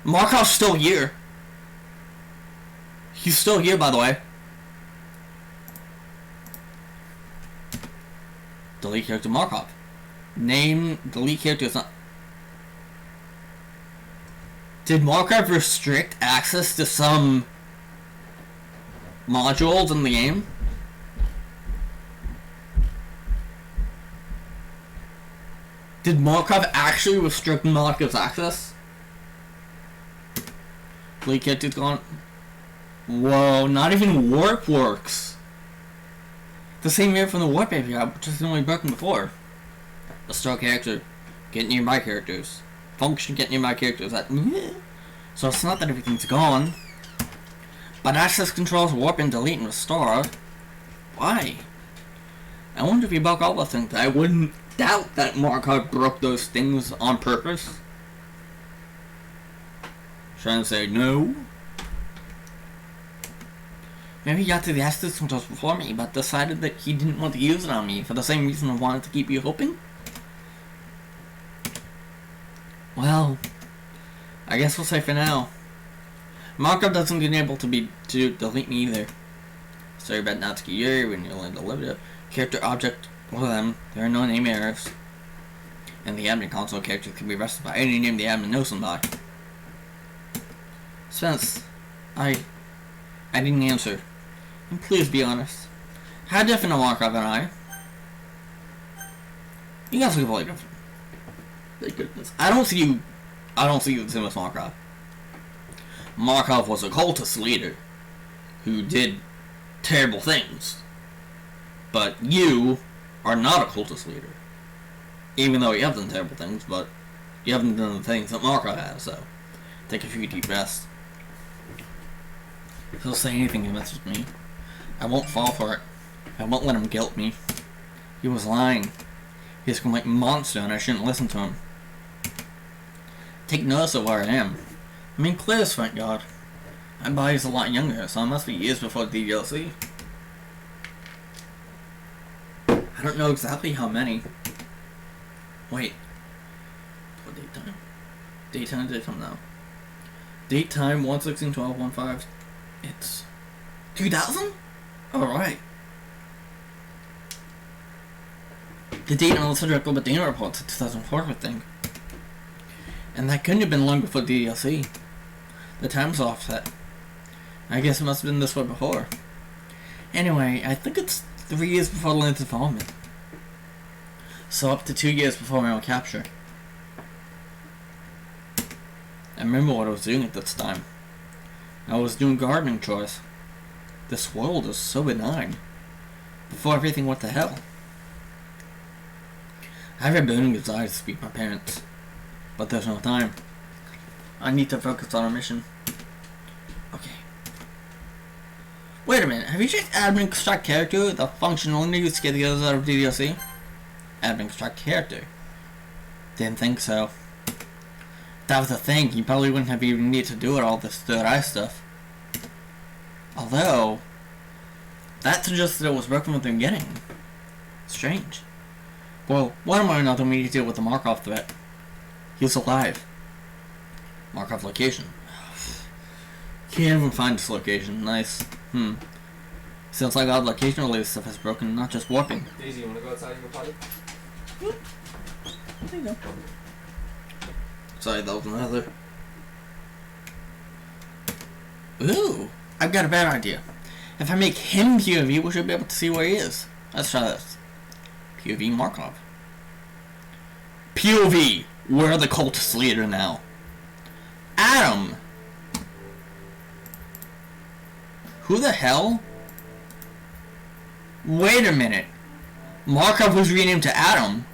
Markov's still here. He's still here, by the way. Delete character Markov. Name, delete character is not... Did Markov restrict access to some modules in the game? Did Markov actually restrict Markov's access? Delete character's gone. Whoa, not even warp works. The same here from the warp API, which is only broken before. Restore character. Get nearby characters. Function get nearby characters. So it's not that everything's gone. But access controls warp and delete and restore. Why? I wonder if he broke all those things. I wouldn't doubt that Markov broke those things on purpose. Trying to say no. Maybe he got to the access controls before me, but decided that he didn't want to use it on me for the same reason I wanted to keep you hoping? Well, I guess we'll say for now. Markov doesn't enable to delete me either. Sorry about not to you when you land the limit. Character object, one of them, there are no name errors. And the admin console characters can be rested by any name the admin knows them by. Spence, I didn't answer. And please be honest. How different are Markov and I? You guys look completely different. Thank goodness. I don't see you the same as Markov. Markov was a cultist leader who did terrible things. But you are not a cultist leader. Even though you have done terrible things, but you haven't done the things that Markov has, so take a few deep breaths. If he'll say anything to mess with me, I won't fall for it. I won't let him guilt me. He was lying. He's a complete monster and I shouldn't listen to him. Take notice of where I am. I mean, clear as thank God. My body's a lot younger, so it must be years before the DLC. I don't know exactly how many. Wait. What date time? Date time now. Date time 1/16/12/15. It's 2000? Alright. The date on the subject of the data report's 2004, I think. And that couldn't have been long before the DLC. The time's offset. I guess it must have been this way before. Anyway, I think it's 3 years before the Lance involvement. So up to 2 years before my own capture. I remember what I was doing at this time. I was doing gardening chores. This world is so benign. Before everything went to hell. I have a burning desire to speak to my parents. But there's no time. I need to focus on our mission. Okay. Wait a minute, have you checked admin extract character, the function only used to get the others out of DLC? Admin extract character. Didn't think so. If that was a thing, you probably wouldn't have even need to do it all this third eye stuff. Although, that suggests that it was broken from the beginning. Strange. Well, one way or another we need to deal with the Markov threat. He's alive. Markov location. Can't even find this location. Nice. Sounds like odd location related stuff has broken, not just warping. Daisy, you wanna go outside and go potty? Yep. There you go. Sorry, that was another. Ooh, I've got a better idea. If I make him POV, we should be able to see where he is. Let's try this. POV Markov. POV, we're the cultist leader now. Adam! Who the hell? Wait a minute. Markov was renamed to Adam.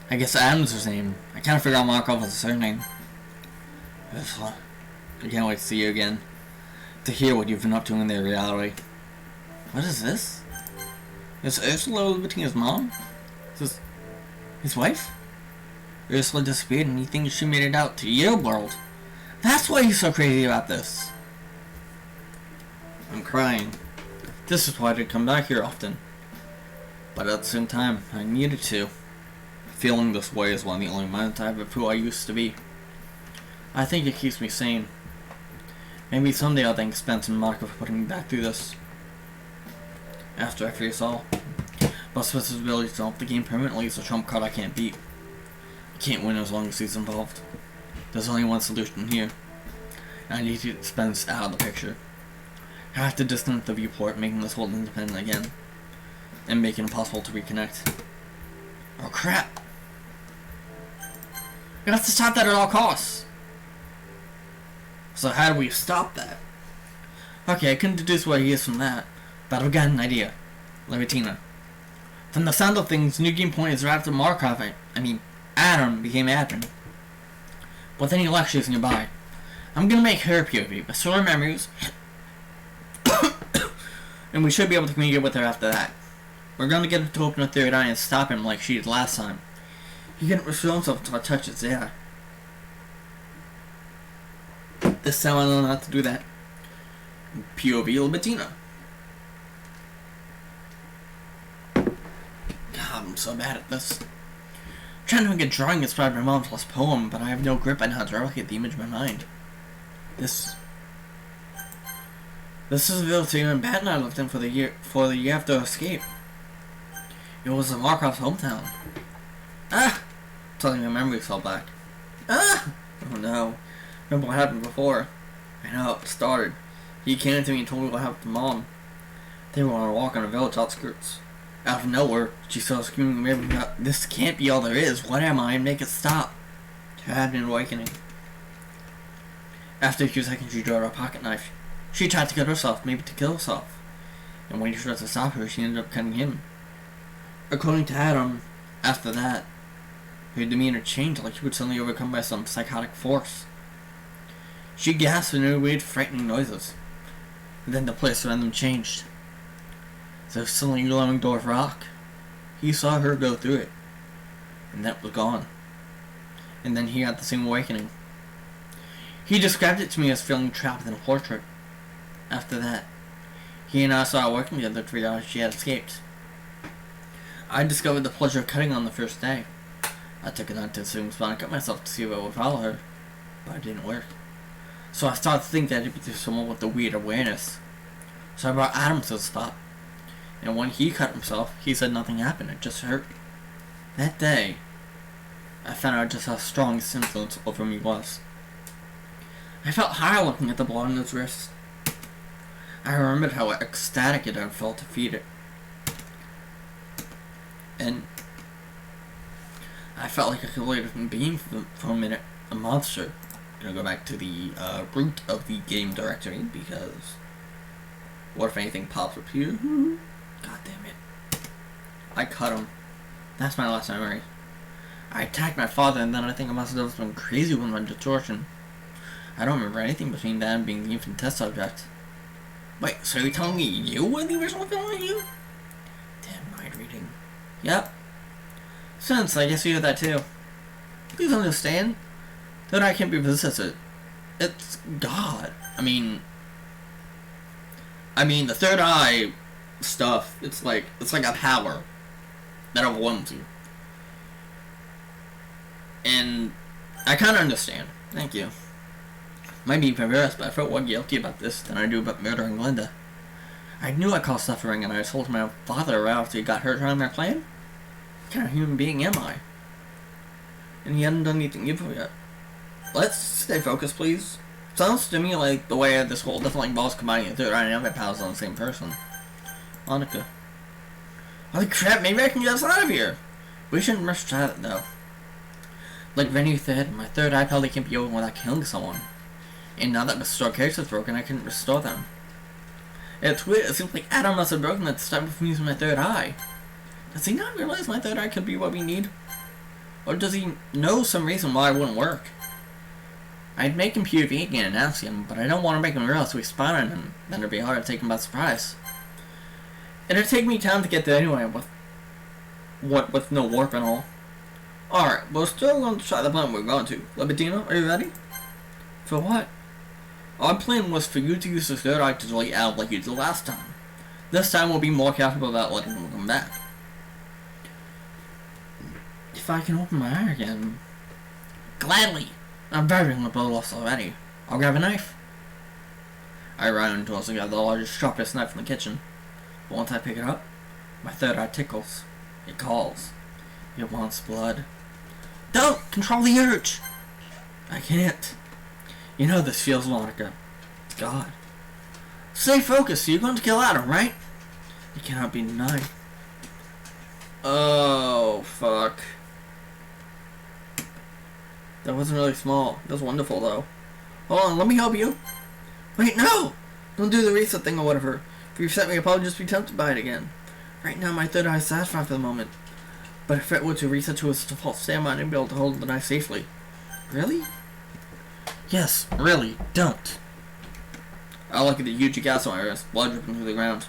I guess Adam's his name. I kind of figured out Markov was his surname. I can't wait to see you again. To hear what you've been up to in their reality. What is this? Is Ursula Betina's mom? Is this his wife? Ursula disappeared and he thinks she made it out to your world. That's why he's so crazy about this. I'm crying. This is why I didn't come back here often. But at the same time, I needed to. Feeling this way is one of the only moments I have of who I used to be. I think it keeps me sane. Maybe someday I'll thank Spence and Markov for putting me back through this. After I face all. But Spence's ability to help the game permanently is a trump card I can't beat. I can't win as long as he's involved. There's only one solution here. I need to get Spence out of the picture. I have to disconnect the viewport, making this world independent again. And make it impossible to reconnect. Oh crap! We have to stop that at all costs! So how do we stop that? Okay, I couldn't deduce where he is from that, but I've got an idea. Levitina. From the sound of things, New Game Point is right after Markov, Adam became admin. But then he left, she's nearby. I'm gonna make her POV, restore her memories, and we should be able to communicate with her after that. We're gonna get her to open a third eye and stop him like she did last time. He couldn't restore himself until I touched his eye. This time I don't know how to do that. POV Libitina. God, I'm so bad at this. I'm trying to make a drawing inspired by my mom's lost poem, but I have no grip on how to replicate the image in my mind. This is the village in Baton I lived in for the year after escape. It was the Markov's hometown. Ah! Suddenly my memory fell back. Ah! Oh no. Remember what happened before. I know how it started. He came to me and told me what happened to Mom. They were on a walk on the village outskirts. Out of nowhere, she started screaming, "This can't be all there is. What am I? Make it stop." She had an awakening. After a few seconds, she drew out a pocket knife. She tried to cut herself, maybe to kill herself. And when he tried to stop her, she ended up cutting him. According to Adam, after that, her demeanor changed like she was suddenly overcome by some psychotic force. She gasped and made weird, frightening noises. And then the place around them changed. The suddenly glowing door of rock. He saw her go through it. And that was gone. And then he had the same awakening. He described it to me as feeling trapped in a portrait. After that, he and I started working together to figure out she had escaped. I discovered the pleasure of cutting on the first day. I took it on to the same spot and cut myself to see if I would follow her, but it didn't work. So I started to think that it'd be through someone with a weird awareness. So I brought Adam to the spot, and when he cut himself, he said nothing happened, it just hurt. That day, I found out just how strong his influence over me was. I felt high looking at the blood on his wrist. I remembered how ecstatic it had felt to feed it. And I felt like a completely being for a minute, a monster. I'm gonna go back to the root of the game directory because what if anything pops up here? God damn it. I cut him. That's my last memory. I attacked my father and then I think I must have done something crazy with my distortion. I don't remember anything between that and being the infant test subject. Wait, so you're telling me you were the original villain, you? Damn mind reading. Yep. Since I guess you did that too. Please understand that I can't be possessed. It's God. I mean, the third eye stuff, it's like a power that overwhelms you. And I kind of understand. Thank you. Might be perverse, but I felt more guilty about this than I do about murdering Linda. I knew I caused suffering, and I told my father after he got hurt trying my plan. What kind of human being am I? And he hadn't done anything evil yet. Let's stay focused, please. Sounds to me like the way this whole different involves combining the third eye and other powers on the same person. Monica. Holy crap, maybe I can get us out of here. We shouldn't rush to it, though. Like Venue said, my third eye probably can't be open without killing someone. And now that the store case is broken, I couldn't restore them. It's weird, it seems like Adam must have broken that to stop me from using my third eye. Does he not realize my third eye could be what we need? Or does he know some reason why it wouldn't work? I'd make him POV again and ask him, but I don't want to make him realize we spawn on him, then it'd be hard to take him by surprise. It'd take me time to get there anyway, with no warp and all. Alright, we're still going to try the plan we're going to. Libertino, are you ready? For what? Our plan was for you to use the third eye to delete out like you did last time. This time we'll be more careful about letting him come back. If I can open my eye again... Gladly! I'm very on the blood loss already. I'll grab a knife. I ran into us and got the largest, sharpest knife in the kitchen. But once I pick it up, my third eye tickles. It calls. It wants blood. Don't! Control the urge! I can't. You know this feels, Monica. God. Stay focused. You're going to kill Adam, right? It cannot be denied. Oh, fuck. That wasn't really small. That was wonderful, though. Hold on, let me help you. Wait, no! Don't do the reset thing or whatever. If you reset me, I'll probably just be tempted by it again. Right now, my third eye is satisfied for the moment. But if it were to reset to its default state, I might not be able to hold the knife safely. Really? Yes, really. Don't. I look at the huge gas on my wrist, blood dripping through the ground.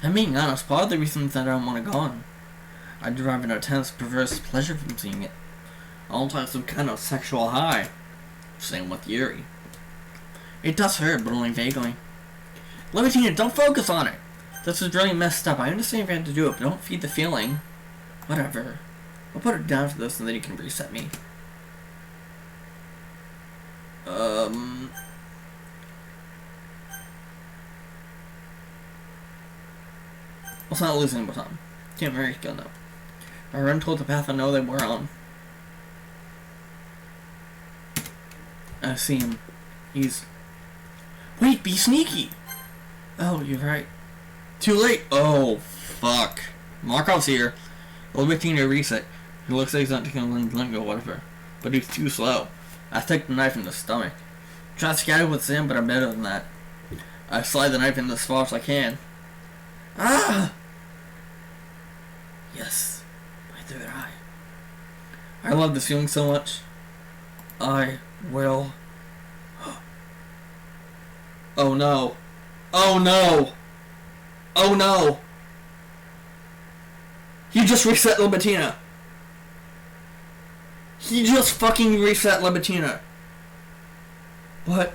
I'm being honest, part of the reason is that I don't want it gone. I derive an intense, perverse pleasure from seeing it. Almost like some kind of sexual high. Same with Yuri. It does hurt, but only vaguely. Libertina, don't focus on it! This is really messed up. I understand if you had to do it, but don't feed the feeling. Whatever. I'll put it down for this and then you can reset me. Let's not lose any more time. Can't very good now. I run towards the path I know they were on. I see him. He's... Wait, be sneaky! Oh, you're right. Too late! Oh, fuck. Markov's here. Limiting to reset. He looks like he's not taking a link or whatever. But he's too slow. I stick the knife in the stomach. Try to scatter with Sam, but I'm better than that. I slide the knife in as far as I can. Ah! Yes. My third eye. I love this feeling so much. I will... Oh no. Oh no! Oh no! He just reset Libertina. He just fucking reset Libertina. What?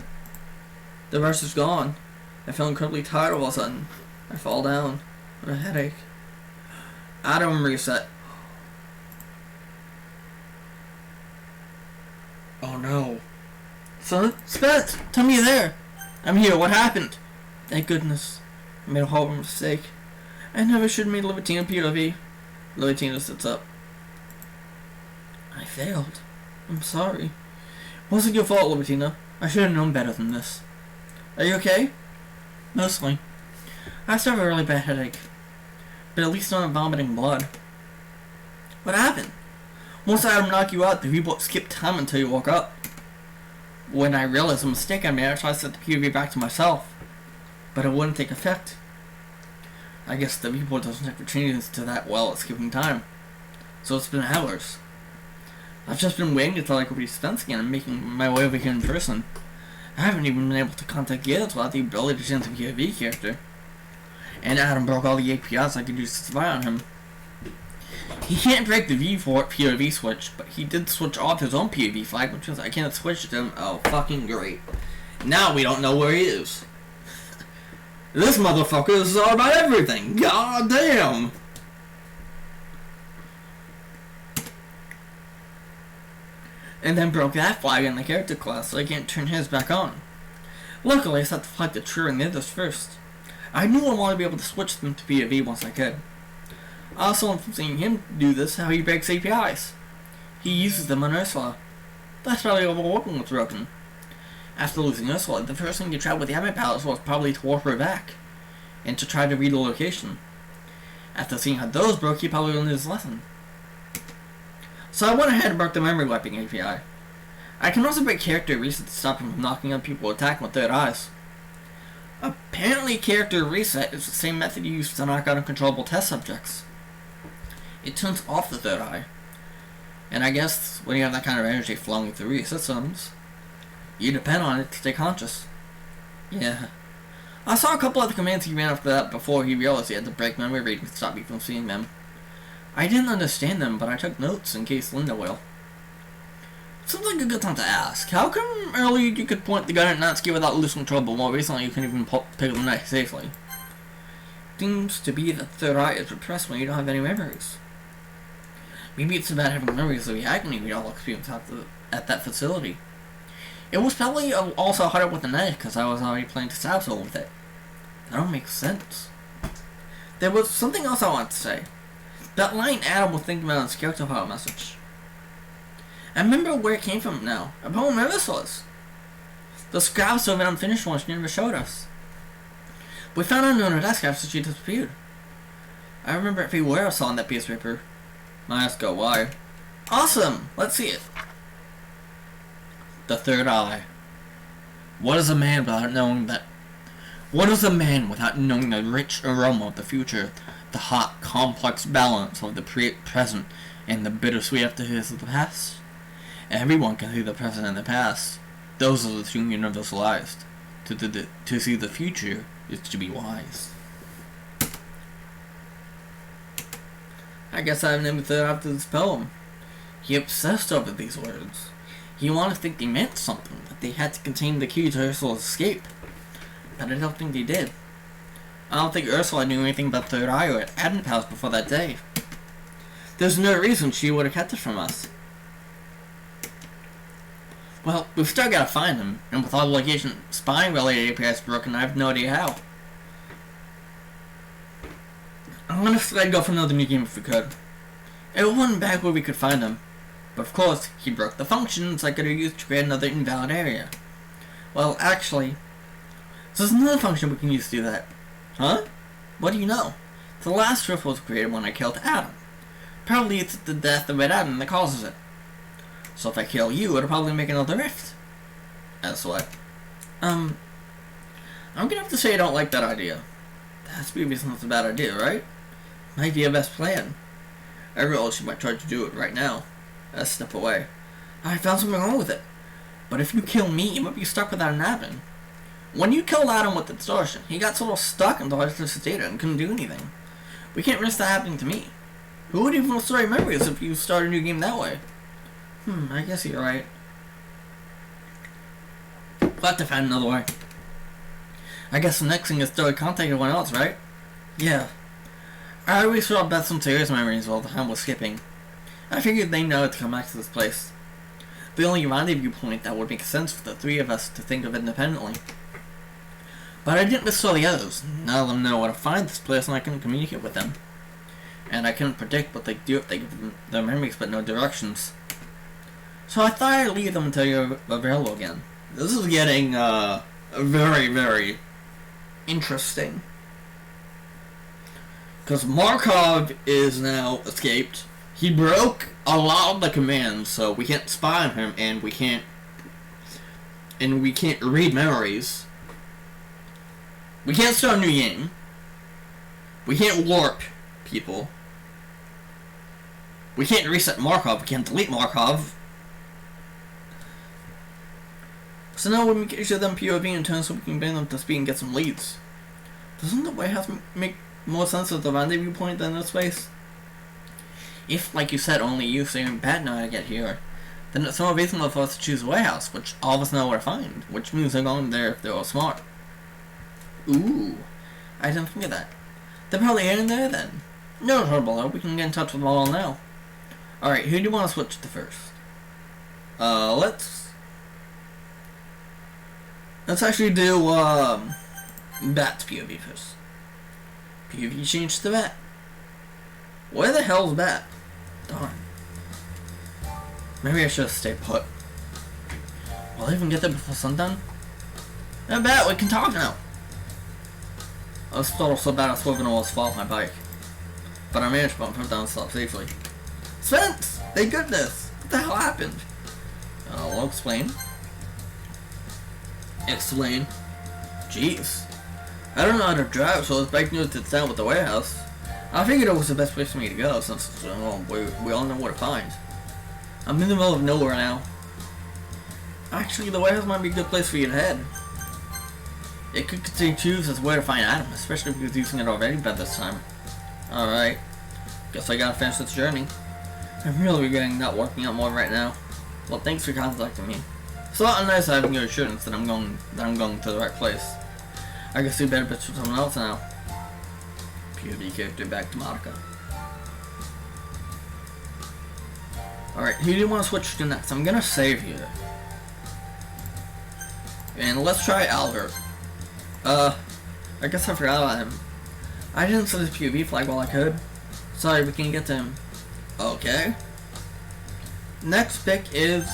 The rush is gone. I feel incredibly tired all of a sudden. I fall down with a headache. Adam reset. Oh no. Son? Spence! Tell me you're there! I'm here, what happened? Thank goodness. I made a horrible mistake. I never should have made Libertina POV. Libertina sits up. I failed. I'm sorry. It wasn't your fault, Libertina. I should have known better than this. Are you okay? Mostly. I still have a really bad headache. But at least I'm not vomiting blood. What happened? Once Adam knocked you out, the reboot skipped time until you woke up. When I realized the mistake I made, I tried to set the POV back to myself. But it wouldn't take effect. I guess the reboot doesn't have to change to that well at skipping time. So it's been hours. I've just been waiting until I could be Spence again and making my way over here in person. I haven't even been able to contact Gales without the ability to change the POV character. And Adam broke all the APIs I could use to spy on him. He can't break the POV switch, but he did switch off his own POV flag, which means I can't switch to him. Oh, fucking great. Now we don't know where he is. This motherfucker is all about everything. God damn. And then broke that flag in the character class so I can't turn his back on. Luckily, I set the flag to true and the others first. I knew I wanted to be able to switch them to POV once I could. I also learned from seeing him do this how he breaks APIs. He uses them on Ursula. That's probably why the weapon was broken. After losing Ursula, the first thing he tried with the Admit Palace was probably to warp her back, and to try to read the location. After seeing how those broke, he probably learned his lesson. So I went ahead and broke the memory wiping API. I can also break character reset to stop him from knocking out people attacking with third eyes. Apparently character reset is the same method used to knock out uncontrollable test subjects. It turns off the third eye. And I guess when you have that kind of energy flowing through your systems, you depend on it to stay conscious. Yeah. I saw a couple other commands he ran after that before he realized he had to break memory reading to stop me from seeing them. I didn't understand them, but I took notes in case Linda will. Seems like a good time to ask. How come earlier you could point the gun at Natsuki without losing control, but more recently you couldn't even pick up the knife safely? Seems to be that third eye is repressed when you don't have any memories. Maybe it's about having memories of the agony we all experienced at that facility. It was probably also harder with the knife because I was already playing to stab soul with it. That don't make sense. There was something else I wanted to say. That line Adam was thinking about in his character file message. I remember where it came from now. I don't remember this was. The scraps of an unfinished one she never showed us. We found her on her desk after she disappeared. I remember every word I saw on that piece of paper. I asked her why. Awesome! Let's see it. The third eye. What is a man without knowing that? What is a man without knowing the rich aroma of the future, the hot, complex balance of the present, and the bittersweet aftertaste of the past? Everyone can see the present and the past. Those are the two universalized. To see the future is to be wise. I guess I have named the third after this poem. He obsessed over these words. He wanted to think they meant something, that they had to contain the key to Ursula's escape. But I don't think they did. I don't think Ursula knew anything about Third Eye or Advent Palace before that day. There's no reason she would have kept it from us. Well, we've still got to find him, and with all the location spying-related APIs broken, I have no idea how. Honestly, I'd go for another new game if we could. It wasn't back where we could find him. But of course, he broke the functions I could have used to create another invalid area. Well, actually, there's another function we can use to do that. Huh? What do you know? The last rift was created when I killed Adam. Probably it's the death of Red Adam that causes it. So if I kill you, it'll probably make another rift. That's what. I'm gonna have to say I don't like that idea. That has to be a reason it's a bad idea, right? Might be a best plan. I realize you might try to do it right now. A step away. I found something wrong with it. But if you kill me, you might be stuck without an admin. When you killed Adam with the distortion, he got sort of stuck until I touched his data and couldn't do anything. We can't risk that happening to me. Who would even restore memories if you start a new game that way? I guess you're right. We'll have to find another way. I guess the next thing is to contact everyone else, right? Yeah. I always saw about some serious memories while the time was skipping. I figured they know to come back to this place. The only rendezvous point that would make sense for the three of us to think of independently. But I didn't restore the others. None of them know where to find this place and I couldn't communicate with them. And I couldn't predict what they do if they give them their memories but no directions. So I thought I'd leave them until you're available again. This is getting, very, very interesting. Because Markov is now escaped. He broke a lot of the commands, so we can't spy on him, and we can't read memories. We can't start a new game. We can't warp people. We can't reset Markov. We can't delete Markov. So now we can show them POV in turn so we can bring them to speed and get some leads. Doesn't the warehouse make more sense as the rendezvous point than this place? If, like you said, only you, Sam, and Pat know how to get here, then it's more reasonable for us to choose a warehouse, which all of us know where to find, which means they're going there if they're all smart. Ooh, I didn't think of that. They're probably in there then. No trouble though, we can get in touch with them all now. Alright, who do you want to switch to first? Let's actually do, Bat's POV first. POV changed to Bat. Where the hell's Bat? Darn. Maybe I should have stayed put. Will I even get there before sundown? Now Bat, we can talk now. I was startled so bad I swerved and almost fall off my bike. But I managed to bump him down and stop safely. Spence! Thank goodness! What the hell happened? I'll explain. Explain? Jeez. I don't know how to drive, so this bike knew to down with the warehouse. I figured it was the best place for me to go, since we all know where to find. I'm in the middle of nowhere now. Actually, the warehouse might be a good place for you to head. It could contain clues as where to find Adam, especially if he was using it already by this time. Alright. Guess I gotta finish this journey. I'm really regretting not working out more right now. Well, thanks for contacting me. It's a lot nicer having your assurance that I'm going to the right place. I guess you better bitch with someone else now. POV character back to Monica. Alright, who do you want to switch to next? I'm gonna save you. And let's try Albert. I guess I forgot about him. I didn't set his POV flag while I could. Sorry, we can't get to him. Okay. Next pick is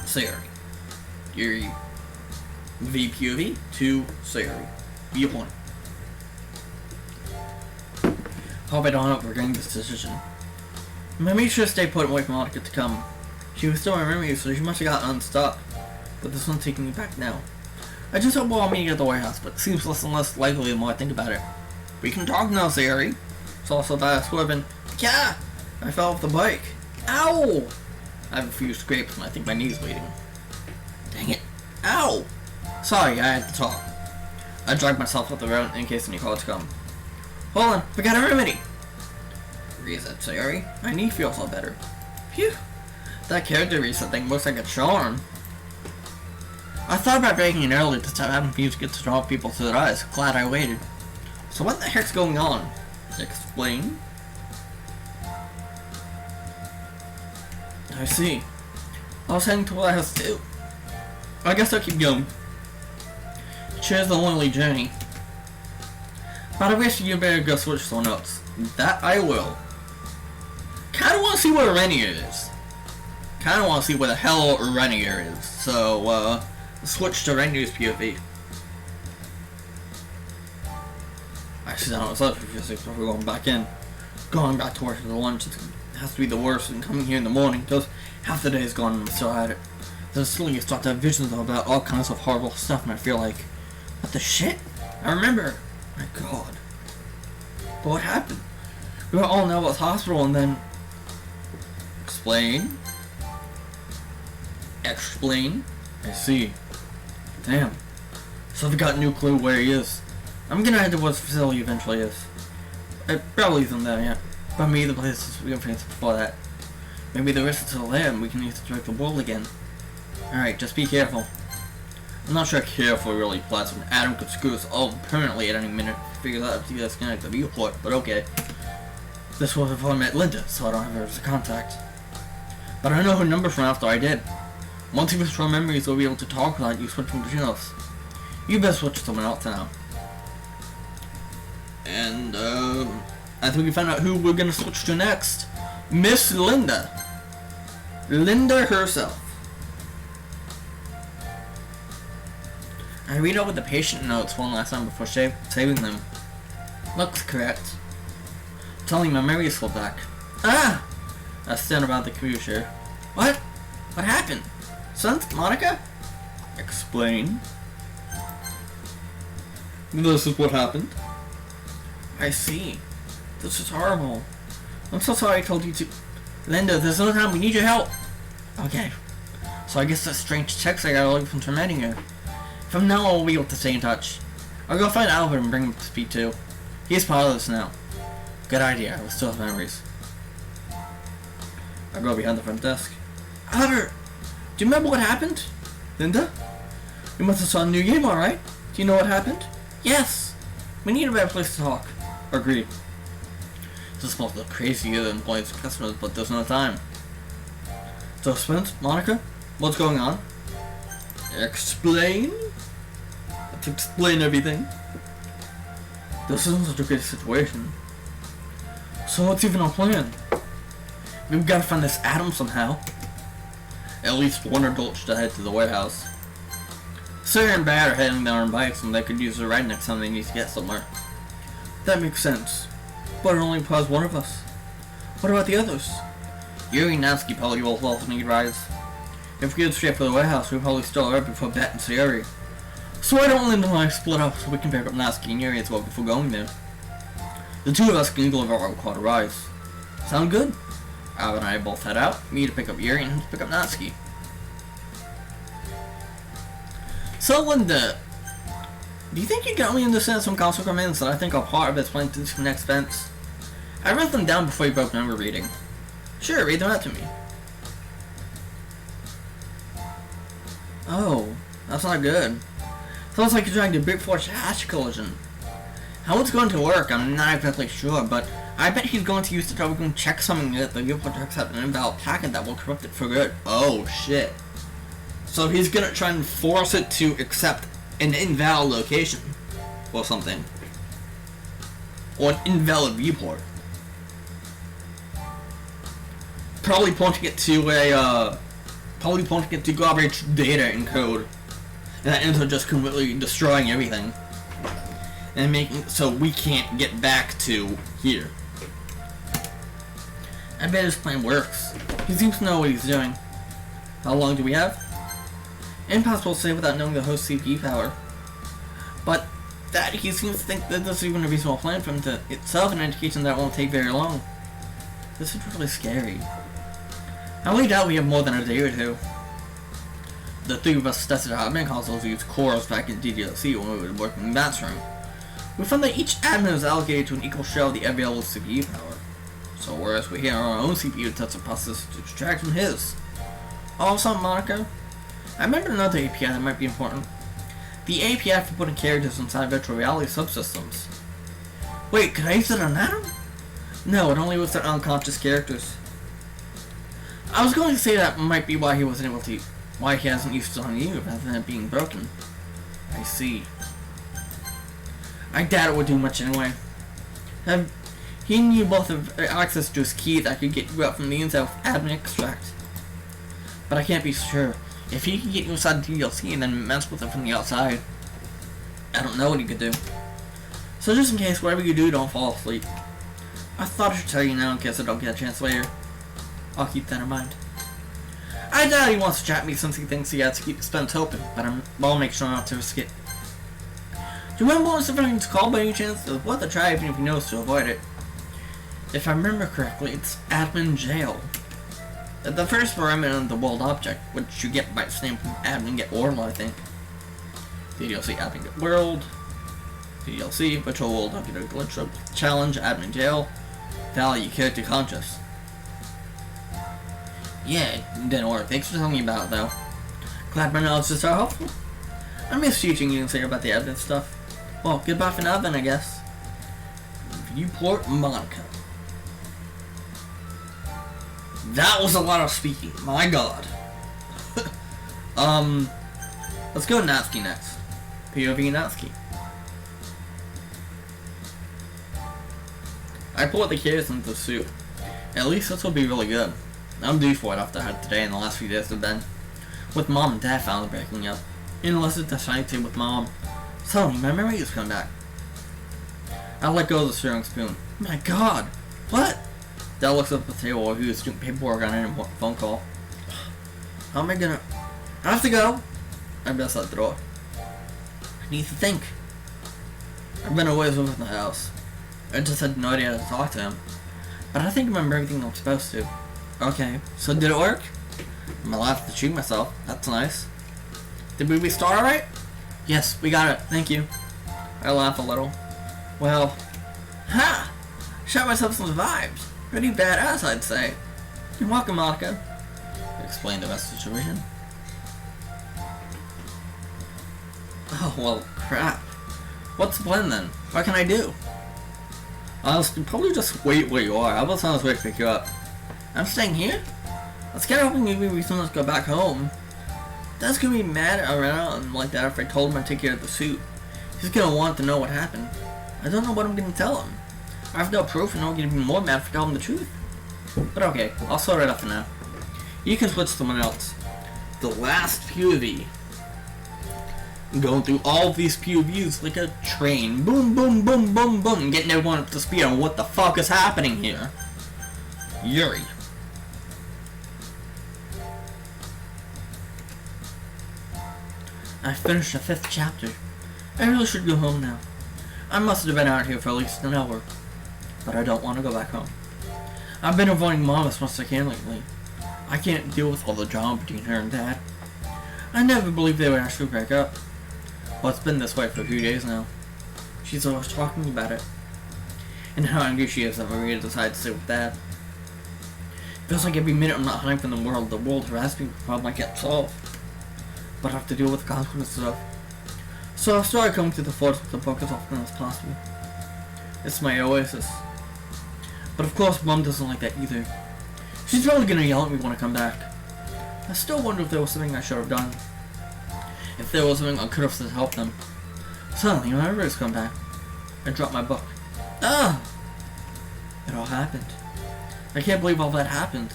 Sayori. Your VPOV to Sayori. Viewpoint. Hope I don't have regretting this decision. Maybe should have stayed put and wait for Monica to come. She was still remembering you, so she must have gotten unstuck. But this one's taking me back now. I just hope we'll all meet at the warehouse, but it seems less and less likely the more I think about it. We can talk now, Sayori. It's also bad swerving. Yeah! I fell off the bike. Ow! I have a few scrapes and I think my knee's bleeding. Dang it. Ow! Sorry, I had to talk. I dragged myself off the road in case any calls come. Hold on, we got a remedy! Reset, Sayori. My knee feels a lot better. Phew. That character reset thing looks like a charm. I thought about breaking it early to stop having views get to draw people to their eyes. Glad I waited. So what the heck's going on? Explain? I see. I was heading to what I have to do. I guess I'll keep going. Cheers the lonely journey. But I wish you better go switch someone else. That I will. Kinda wanna see where Renier is. Kinda wanna see where the hell Renier is. So, switch to Renier's POV. Actually, I don't know, it's up if we're going back in. Going back to work for the lunch has to be the worst, and coming here in the morning, because half the day is gone and I'm still at it. Then suddenly I start to have visions about all kinds of horrible stuff, and I feel like, what the shit? I remember. My god. But what happened? We were all in Elba's hospital, and then... Explain? Explain? I see. Damn. So I've got no clue where he is. I'm gonna head to what the facility eventually is. It probably isn't there yet. But maybe the place is infinite before that. Maybe the rest is still there and we can use it to direct the world again. Alright, just be careful. I'm not sure careful really applies when Adam could screw us all permanently at any minute. Figure out if you guys connect the viewport, but okay. This was before I met Linda, so I don't have her as a contact. But I know her number from after I did. Once you restore memories, we'll be able to talk without you switching between us. You best switch to someone else now. And, I think we found out who we're gonna switch to next. Miss Linda. Linda herself. I read over the patient notes one last time before saving them. Looks correct. Telling my memories full back. Ah! I stand about the computer. What? What happened? Son, Monica? Explain. This is what happened. I see. This is horrible. I'm so sorry I told you to... Linda, there's no time. We need your help. Okay. So I guess that strange text I got from tormenting her. From now on, we'll be able to stay in touch. I'll go find Albert and bring him up to speed too. He's part of this now. Good idea. We'll still have memories. I'll go behind the front desk. Albert! Do you remember what happened? Linda? You must have saw a new game, alright? Do you know what happened? Yes! We need a better place to talk. Agreed. This must look crazy to employees and customers, but there's no time. So, Spence, Monica, what's going on? Explain? Let's explain everything. This isn't such a good situation. So what's even our plan? We've got to find this Adam somehow. At least one adult should head to the warehouse. Sarah and Bat are heading there on bikes and they could use a ride next time they need to get somewhere. That makes sense. But it only requires one of us. What about the others? Yuri and Natsuki probably both also need rides. If we get straight for the warehouse, we'll probably still arrive before Bet and Sayori. So why don't Linda and I split up so we can pick up Natsuki and Yuri as well before going there? The two of us can deliver our required rides. Sound good? Ab and I both head out, me to pick up Yuri and him to pick up Natsuki. So Linda, do you think you can only understand some console commands that I think are part of his plan to disconnect Spence? I wrote them down before you broke number reading. Sure, read them out to me. Oh, that's not good. Sounds like you're trying to brute force a hash collision. How it's going to work, I'm not exactly sure, but I bet he's going to use the trouble to check something that the viewport tracks have an invalid packet that will corrupt it for good. Oh shit. So he's gonna try and force it to accept an invalid location. Or something. Or an invalid viewport. Probably pointing it to garbage data and code. And that ends up just completely destroying everything. And making it so we can't get back to here. I bet his plan works. He seems to know what he's doing. How long do we have? Impossible to say without knowing the host CPU power. But that he seems to think that this is even a reasonable plan for him to itself an indication that it won't take very long. This is really scary. I really doubt we have more than a day or two. The three of us tested our admin consoles used cores back in DDLC when we were working in Bat's room. We found that each admin is allocated to an equal share of the available CPU power. So whereas we have our own CPU test the process to extract from his. Also, Monica, I remember another API that might be important. The API for putting characters inside virtual reality subsystems. Wait, could I use it on Adam? No, it only works on unconscious characters. I was going to say that might be why he wasn't able to, why he hasn't used it on you rather than it being broken. I see. I doubt it would do much anyway. He and you both have access to his key that could get you out from the inside with admin extract. But I can't be sure. If he can get you inside the DLC and then mess with it from the outside, I don't know what he could do. So just in case, whatever you do, don't fall asleep. I thought I should tell you now in case I don't get a chance later. I'll keep that in mind. I doubt he wants to chat me since he thinks he has to keep Spence open, but I'll make sure not to risk it. Do you remember what something's called by any chance? It's worth a try even if he knows to avoid it. If I remember correctly, it's admin jail. The first parameter of the world object, which you get by its name from admin get world, I think. DLC admin get world. DLC virtual world object glitch challenge admin jail. Value character conscious. Yeah, it didn't work. Thanks for telling me about it though. Glad my knowledge is so helpful. I miss teaching you and say about the admin stuff. Well, goodbye for now then, I guess. Viewport Monica. That was a lot of speaking. My god. Let's go to Natsuki next. POV Natsuki. I poured the kids into the soup. At least this will be really good. I'm due for it after I had today and the last few days have been. With Mom and Dad finally breaking up. Unless it's decided with Mom. Suddenly, my memory is coming back. I let go of the stirring spoon. My god! What? Dad looks up at the table while he was doing paperwork on an important phone call. How am I gonna... I have to go! I best out the door. I need to think. I've been away from the house. I just had no idea how to talk to him. But I think I remember everything I'm supposed to. Okay, so did it work? I'm allowed to shoot myself. That's nice. Did we restart alright? Yes, we got it. Thank you. I laugh a little. Well, ha! Shot myself some vibes. Pretty badass, I'd say. You're welcome, Monica. Explain the rest of the situation. Oh, well, crap. What's the plan then? What can I do? Honestly, probably just wait where you are. I was on his way to pick you up. I'm staying here? I was kind of hoping maybe we can go back home. Dad's gonna be mad around like that if I told him I'd take care of the suit. He's gonna want to know what happened. I don't know what I'm gonna tell him. I have no proof and I'm gonna be more mad if I tell him the truth. But okay, I'll sort it out for now. You can switch to someone else. The last POV. Going through all of these POVs like a train. Boom, boom, boom, boom, boom. Getting everyone up to speed on what the fuck is happening here. Yuri. I finished the 5th chapter. I really should go home now. I must have been out here for at least an hour. But I don't want to go back home. I've been avoiding Mom as much as I can lately. I can't deal with all the drama between her and Dad. I never believed they would actually break up. Well, it's been this way for a few days now. She's always talking about it. And how angry she is that Maria decided to stay with Dad. Feels like every minute I'm not hiding from the world harassed me with a problem I can't solve. But I have to deal with the consequences of. So I started coming to the forest with the book as often as possible. It's my oasis. But of course Mom doesn't like that either. She's probably gonna yell at me when I come back. I still wonder if there was something I should have done. If there was something I could have said to help them. Suddenly my memories come back. I dropped my book. Ah! It all happened. I can't believe all that happened.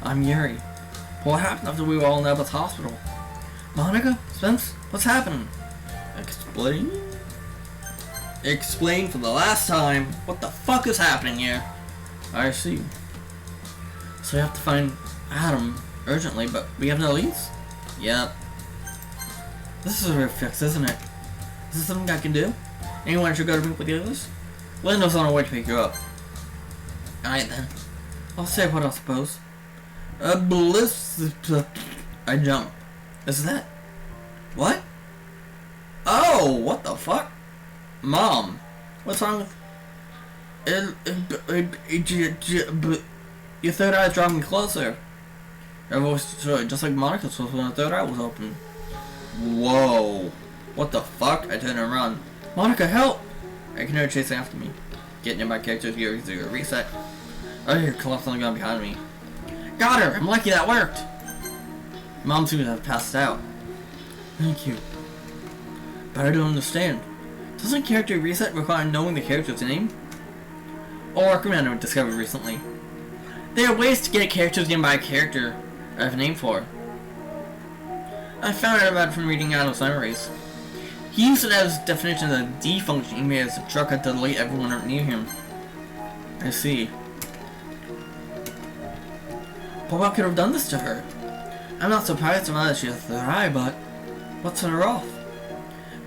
I'm Yuri. What happened after we were all in Abbott's hospital? Monica? Spence? What's happening? Explain? Explain for the last time what the fuck is happening here. I see. So we have to find Adam urgently, but we have no leads? Yep. This is a real fix, isn't it? Is this something I can do? Anyone should go to meet with the others? Linda's on her way to pick you up. Alright then. I'll say what I suppose. I jump. Is that? What? Oh, what the fuck? Mom, what's wrong with... Your third eye's drawing me closer. Your voice just like Monica's was when the third eye was open. Whoa. What the fuck? I turn and run. Monica, help! I can hear her chasing after me. Getting in my character's gear to reset. I hear collapse on the ground behind me. Got her! I'm lucky that worked! Mom seems to have passed out. Thank you. But I don't understand. Doesn't character reset require knowing the character's name? Or a commander discovered recently. There are ways to get a character's name by a character I have a name for. I found out about it from reading Adam's memories. He used it as definition of the D function he made as a truck to delete everyone near him. I see. But what could have done this to her? I'm not surprised to know that she has a third eye, but what's set her off?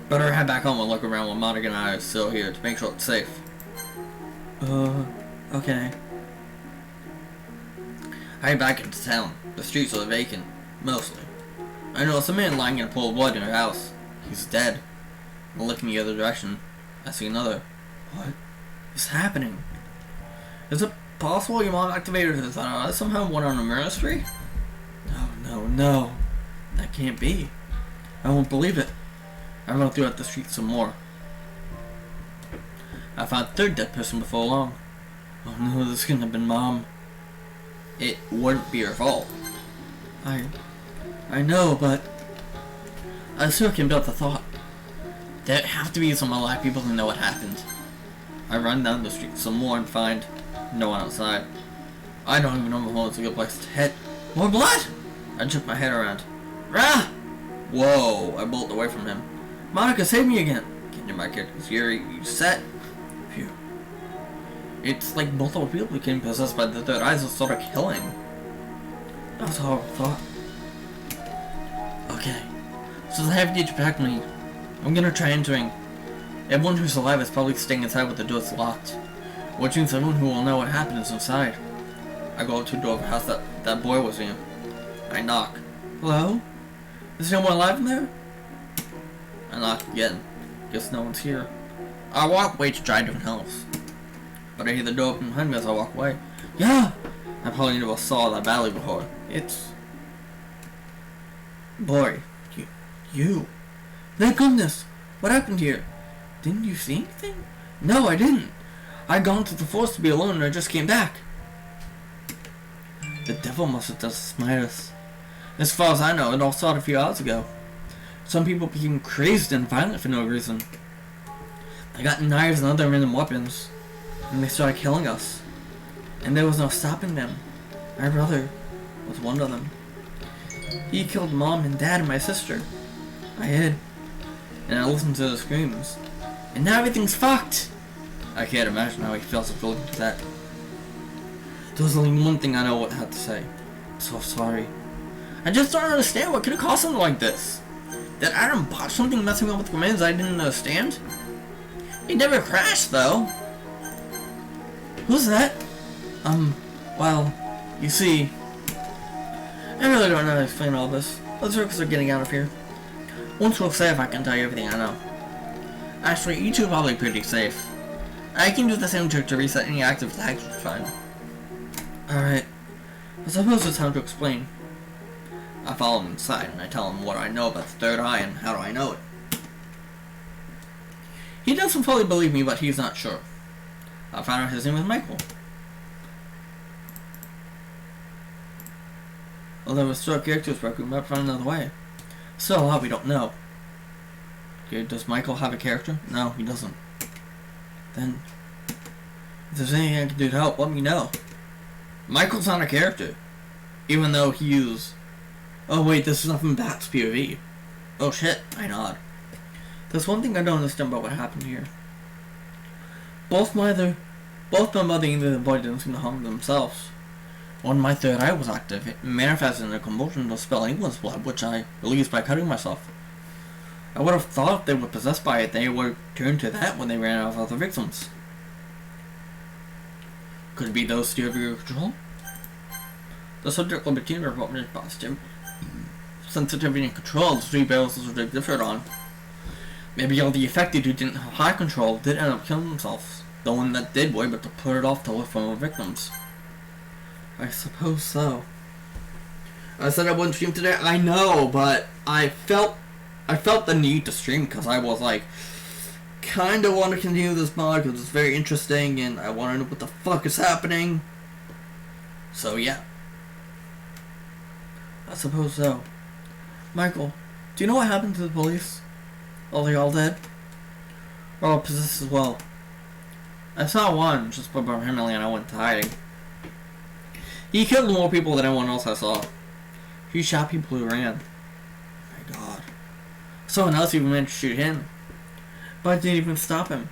Better head back home and look around while Monica and I are still here to make sure it's safe. Okay. I head back into town. The streets are vacant, mostly. I notice a man lying in a pool of blood in her house. He's dead. I'm looking the other direction. I see another. What is happening? Is it possible your mom activated his somehow went on a ministry? No. That can't be. I won't believe it. I run throughout the streets some more. I found a third dead person before long. Oh no, this couldn't have been Mom. It wouldn't be her fault. I know, but I still can't build the thought. There have to be some alive people who know what happened. I run down the street some more and find no one outside. I don't even know if it's a good place to head. More blood! I jerk my head around. Rah! Whoa, I bolt away from him. Monica, save me again! Get near my character's Yuri, you set? Phew. It's like multiple people became possessed by the third eyes and started killing. That was a horrible thought. Okay, so they have to protect me. I'm gonna try entering. Everyone who's alive is probably staying inside with the doors locked. Which means everyone who will know what happened is inside. I go up to the door of the house that boy was in. I knock. Hello? Is no one alive in there? I knock again. Guess no one's here. I walk away to try a different house. But I hear the door open behind me as I walk away. Yeah! I probably never saw that valley before. It's... Boy. You. Thank goodness! What happened here? Didn't you see anything? No, I didn't. I'd gone to the forest to be alone and I just came back. The devil must have just smite us. As far as I know, it all started a few hours ago. Some people became crazed and violent for no reason. They got knives and other random weapons, and they started killing us. And there was no stopping them. My brother was one of them. He killed Mom and Dad and my sister. I hid, and I listened to the screams. And now everything's fucked! I can't imagine how he feels after looking at that. There's only one thing I know what I had to say. I'm so sorry. I just don't understand what could have caused something like this. Did Adam botch something messing up with commands I didn't understand? He never crashed, though. Who's that? Well, you see, I really don't know how to explain all this. Let's focus on getting out of here. Once we're safe, I can tell you everything I know. Actually, you two are probably pretty safe. I can do the same trick to reset any active tags we find. Alright, I suppose it's time to explain. I follow him inside and I tell him what I know about the third eye and how do I know it. He doesn't fully believe me, but he's not sure. I found out his name was Michael. Although his story characters work, we might find another way. Still a lot we don't know. Okay, does Michael have a character? No, he doesn't. Then, if there's anything I can do to help, let me know. Michael's not a character. Even though he's... Oh wait, this is not from Bat's POV. Oh shit, I nod. There's one thing I don't understand about what happened here. Both my mother and the boy didn't seem to harm themselves. When my third eye was active, it manifested in a convulsion to spill England's blood, which I released by cutting myself. I would have thought if they were possessed by it, they would turn to that when they ran out of other victims. Could it be those two of your control? The subject Libertine report positive. Sensitivity and control, the three barrels they differed on. Maybe all the affected who didn't have high control did end up killing themselves. The one that did were able to put it off to live from their victims. I suppose so. I said I wouldn't stream today. I know, but I felt the need to stream because I was like, kind of want to continue this mod because it's very interesting and I want to know what the fuck is happening. So yeah. I suppose so. Michael, do you know what happened to the police? Are they all dead? Or all possessed as well? I saw one just before Emily and I went to hiding. He killed more people than anyone else I saw. He shot people who ran. My god. Someone else even managed to shoot him. But I didn't even stop him.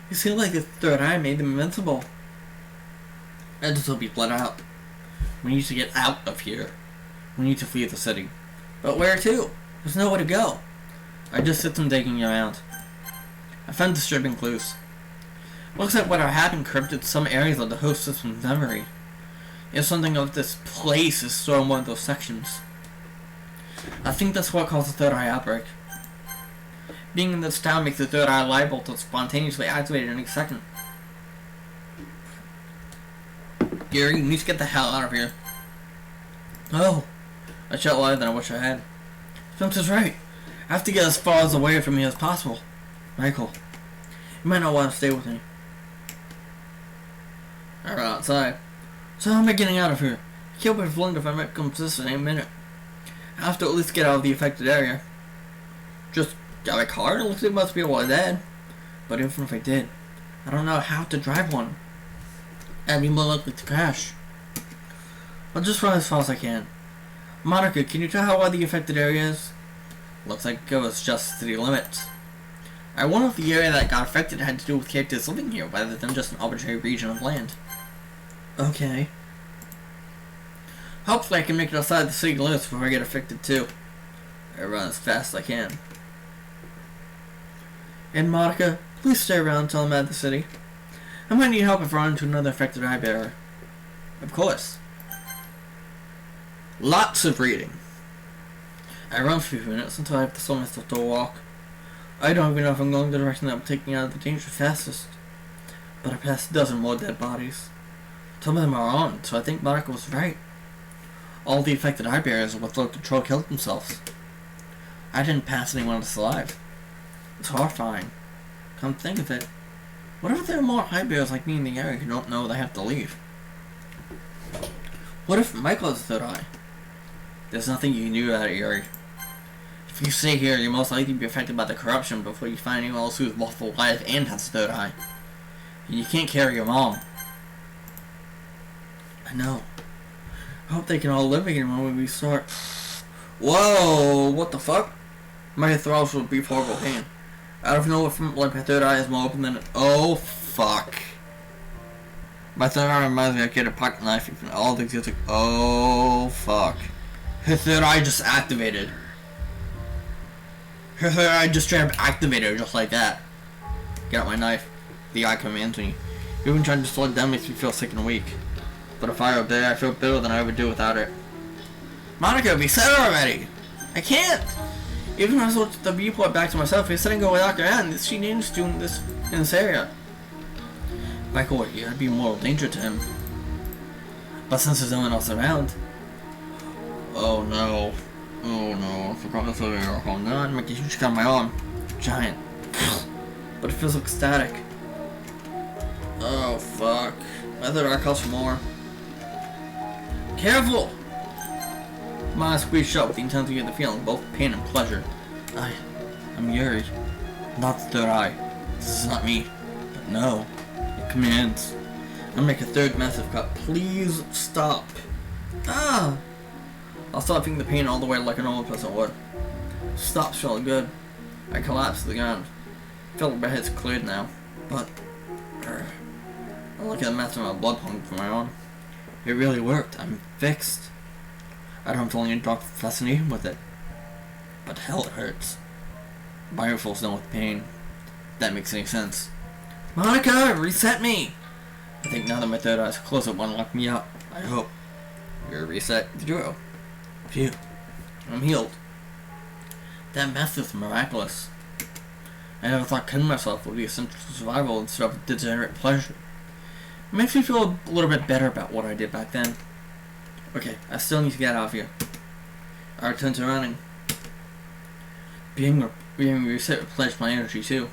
He seemed like his third eye made them invincible. I just hope he bled out. We need to get out of here. We need to flee the city. But where to? There's nowhere to go. I just did some digging around. I found disturbing clues. Looks like what happened corrupted some areas of the host system's memory. If something of this place is stored in one of those sections. I think that's what caused the third eye outbreak. Being in this town makes the third eye liable to spontaneously activate at any second. Gary, you need to get the hell out of here. Oh, I shot louder than I wish I had. Spencer's right. I have to get as far away from here as possible. Michael, you might not want to stay with me. I ran outside. So how am I getting out of here? I can't wait for long if I might come to this in any minute. I have to at least get out of the affected area. Just got a car? It looks like most people are dead. But even if I did, I don't know how to drive one. I'd be more likely to crash. I'll just run as fast as I can. Monica, can you tell how wide the affected area is? Looks like it was just city limits. I wonder if the area that got affected had to do with characters living here rather than just an arbitrary region of land. Okay. Hopefully I can make it outside the city limits before I get affected too. I run as fast as I can. And Monica, please stay around until I'm at the city. I might need help if I run into another affected eye bearer. Of course. Lots of reading. I run for a few minutes until I have to slow myself to a walk. I don't even know if I'm going the direction that I'm taking out of the danger fastest. But I passed a dozen more dead bodies. Some of them are armed, so I think Monica was right. All the affected eye bearers without control killed themselves. I didn't pass anyone else alive. It's horrifying. Come think of it, what if there are more high bears like me in the area who don't know they have to leave? What if Michael has a third eye? There's nothing you can do about it, Yuri. If you stay here, you'll most likely be affected by the corruption before you find anyone else who has multiple eyes and has a third eye. And you can't carry your mom. I know. I hope they can all live again when we start. Whoa! What the fuck? My throat will be horrible pain. I don't know if my third eye is more open than. Oh fuck! My third eye reminds me of getting a pocket knife and all the exotic. Oh fuck! Her third eye just activated. Her third eye just straight up activated just like that. Get out my knife. The eye commands me. Even trying to slow it down makes me feel sick and weak. But if I were there, I feel better than I would do without it. Monica, be set already! I can't! Even when I switched the viewport back to myself, I said I go without her hand. She needs doing this in this area. Michael, you gotta be moral danger to him. But since there's no one else around. Oh no. Oh no, I forgot this over here. Oh no, I'm making a huge cut on my arm. Giant. But it feels like static. Oh fuck. My third eye calls for more. Careful! My eyes squeezed shut with the intensity of the feeling, both pain and pleasure. I'm Yuri. Not the third eye. This is not me. But no. It commands. I'll make a third massive cut. Please stop. Ah! I'll stop feeling the pain all the way like a normal person would. Stop feeling good. I collapsed to the ground. I felt like my head's cleared now. But... I look at the mess of my blood pumping from my arm. It really worked. I'm fixed. I don't have to only talk fascination with it. But hell, it hurts. My earphones done with pain. If that makes any sense. Monica, reset me! I think now that my third eye's closed, it won't lock me out. I hope. You're reset. Zero. Phew. I'm healed. That mess is miraculous. I never thought killing myself would be essential to survival instead of degenerate pleasure. It makes me feel a little bit better about what I did back then. Okay, I still need to get out of here. I return to running. Being reset replenished my energy too.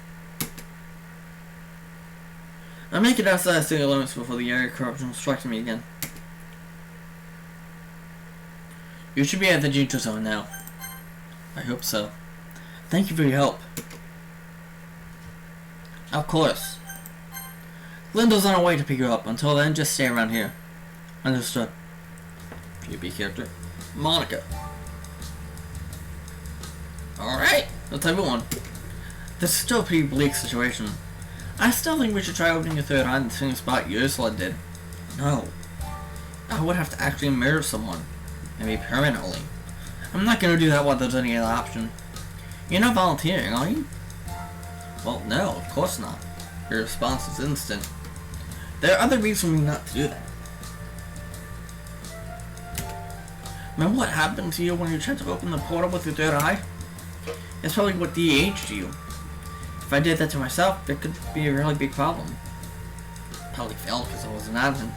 I make it outside city limits before the area corruption strikes me again. You should be at the Jinto zone now. I hope so. Thank you for your help. Of course. Linda's on her way to pick you up. Until then, just stay around here. Understood. PB character. Monica. Alright, let's have one. This is still a pretty bleak situation. I still think we should try opening a third eye in the same spot Ursula did. No. I would have to actually murder someone. Maybe permanently. I'm not gonna do that while there's any other option. You're not volunteering, are you? Well, no, of course not. Your response is instant. There are other reasons for me not to do that. Remember what happened to you when you tried to open the portal with your third eye? It's probably what DH'd you. If I did that to myself, it could be a really big problem. Probably failed because I was an admin.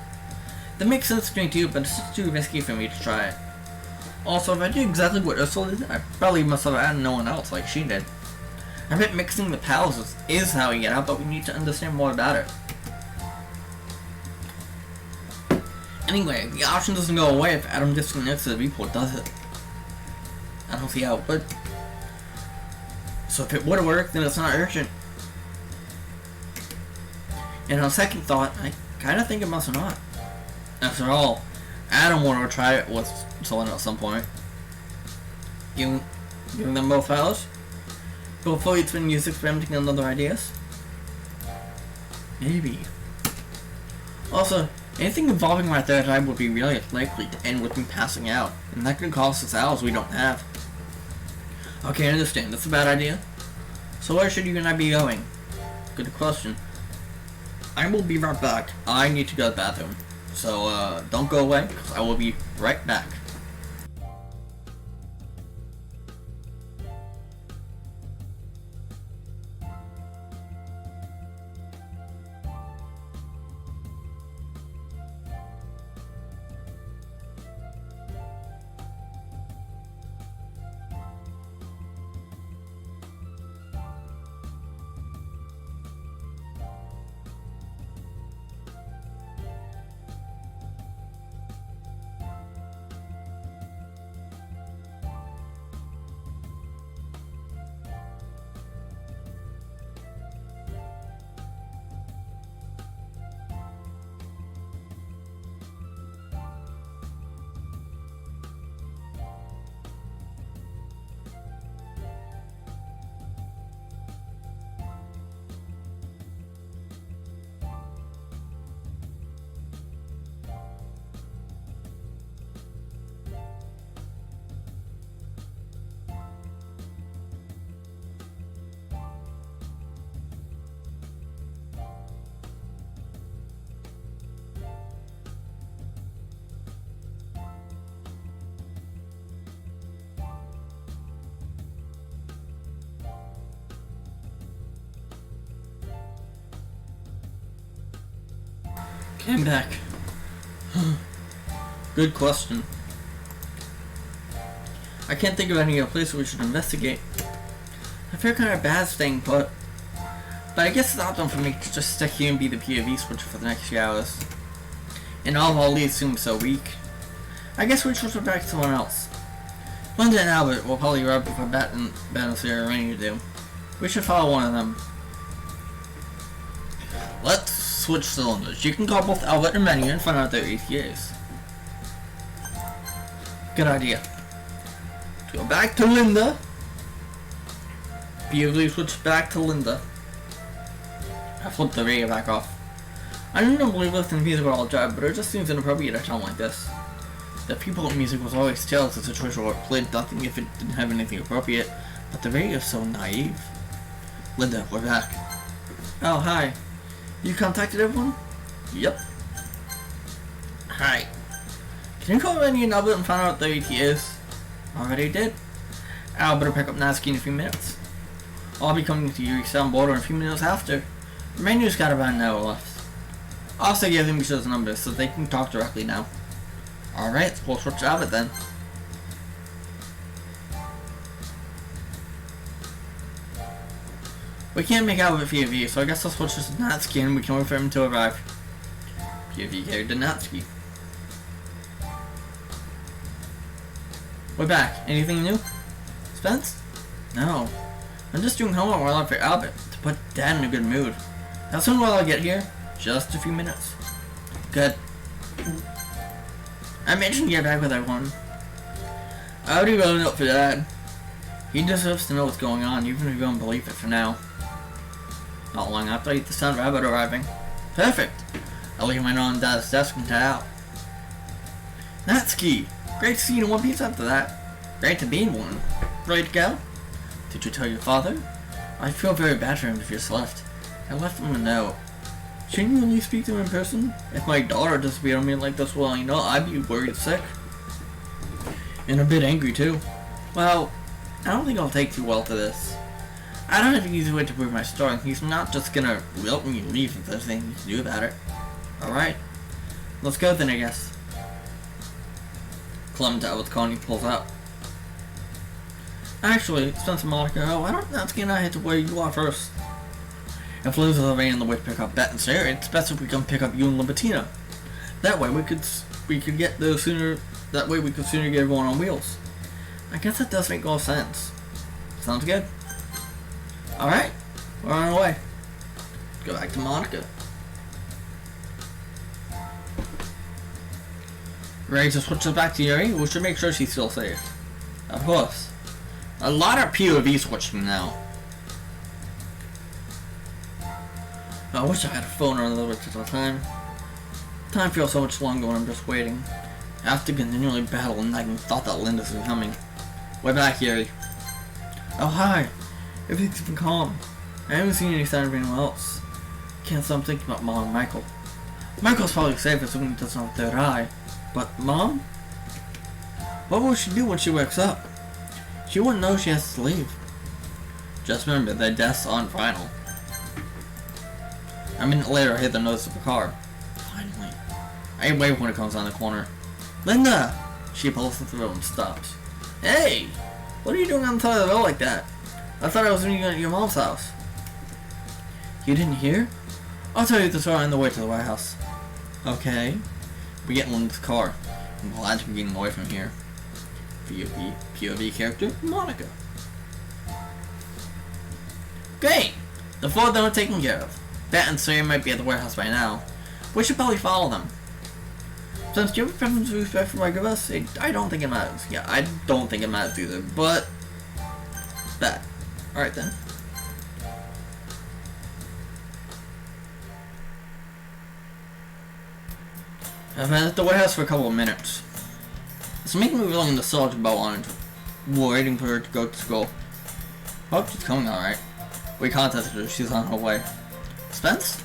That makes sense to me too, but it's just too risky for me to try it. Also, if I did exactly what Ursula did, I probably must have added no one else like she did. I bet mixing the pals is how we get out, but we need to understand more about it. Anyway, the option doesn't go away if Adam disconnects the viewport, does it? I don't see how it would. So if it would work, then it's not urgent. And on second thought, I kinda think it must not. After all, Adam wanted to try it with someone at some point. Giving them both files? Before it's been used experimenting on other ideas? Maybe. Also, anything involving my third eye would be really likely to end with me passing out, and that could cost us hours we don't have. Okay, I understand. That's a bad idea. So where should you and I be going? Good question. I will be right back. I need to go to the bathroom. So, don't go away, because I will be right back. Okay, I'm back. Good question. I can't think of any other place we should investigate. I feel kind of bad staying put. But I guess it's option for me to just stick here and be the POV switcher for the next few hours. And all of our leads seem so weak. I guess we should back to someone else. Linda and Albert will probably arrive before Bet and Sarah Rainey do. We should follow one of them. Let's switch cylinders. You can call both Albert and Manny and find out their ETAs. Good idea. Go back to Linda. POV switch back to Linda. I flipped the radio back off. I don't normally listen to music all the time, but it just seems inappropriate at a time like this. The people in music was always tell us it's a choice where it played nothing if it didn't have anything appropriate, but the radio is so naive. Linda, we're back. Oh, hi. You contacted everyone? Yep. Hi. Can you call Randy and Albert and find out what their ET is? Already did. Albert will pick up Natsuki in a few minutes. I'll be coming to your soundboard in a few minutes after. Manu's got about an hour left. I'll also give them each other's numbers so they can talk directly now. Alright, we'll switch Albert then. We can't make Albert POV, so I guess I'll switch to Natsuki and we can wait for him to arrive. POV character Natsuki. We're back. Anything new? Spence? No. I'm just doing homework while I'm for Albert, to put Dad in a good mood. How soon will I get here? Just a few minutes. Good. I mentioned get back with everyone. I already wrote it up for Dad. He deserves to know what's going on, even if you don't believe it for now. Not long after I get the sound of Albert arriving. Perfect! I'll leave my on Dad's desk and head out. Natsuki! Great to see you in one piece after that. Great to be in one. Ready to go? Did you tell your father? I feel very bad for him if you just left. I left him a note. Shouldn't you at least speak to him in person? If my daughter disappeared on me like this, well, you know, I'd be worried sick. And a bit angry, too. Well, I don't think I'll take too well to this. I don't have an easy way to prove my story. He's not just gonna let me leave if there's anything to do about it. Alright. Let's go then, I guess. Clementine with Connie pulls out. Actually, Spencer Monica, why don't Natsuki and I head to where you are first? If Liz is already on the way to pick up Bet and Sarah, it's best if we come pick up you and Libertina. That way we could get there sooner. That way we could sooner get everyone on wheels. I guess that does make all sense. Sounds good. All right, we're on our way. Go back to Monica. Ready to switch us back to Yuri? We should make sure she's still safe. Of course. A lot of POV switching now. I wish I had a phone or another at the time. Time feels so much longer when I'm just waiting. I have to continually battle and I even thought that Linda's was coming. Way back, Yuri. Oh, hi. Everything's been calm. I haven't seen any sign of anyone else. Can't stop thinking about Mom and Michael. Michael's probably safe assuming he doesn't have a third eye. But Mom? What will she do when she wakes up? She wouldn't know she has to leave. Just remember, their deaths aren't final. A minute later, I hit the nose of the car. Finally. I wave when it comes on the corner. Linda! She pulls into the road and stops. Hey! What are you doing on the side of the road like that? I thought I was meeting you at your mom's house. You didn't hear? I'll tell you the story on the way to the White House. Okay. We get in Linda's car. I'm glad to be getting away from here. POV character, Monica. Great! The four of them are taken care of. Bet and Sarah might be at the warehouse by now. We should probably follow them. Since do you have a preference with respect for my us? I don't think it matters. Yeah, I don't think it matters either, but... that. Alright then. I've been at the warehouse for a couple of minutes. It's making me really nostalgic about wanting to... waiting for her to go to school. Hope she's coming alright. We contacted her, she's on her way. Spence?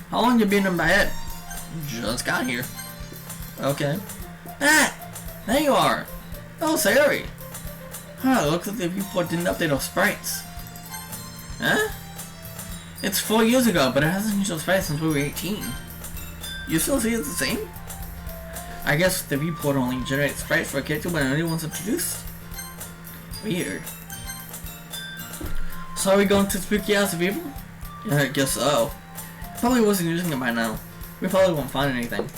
How long you been in my head? Just got here. Okay. Ah! There you are! Oh, Sari! Huh, it looks like the viewport didn't update those sprites. Huh? It's 4 years ago, but it hasn't changed those sprites since we were 18. You still see it the same? I guess the viewport only generates sprites for a character when a new one's introduced. Weird. So are we going to Spooky House of Evil? Yeah, I guess so. Probably wasn't using it by now. We probably won't find anything.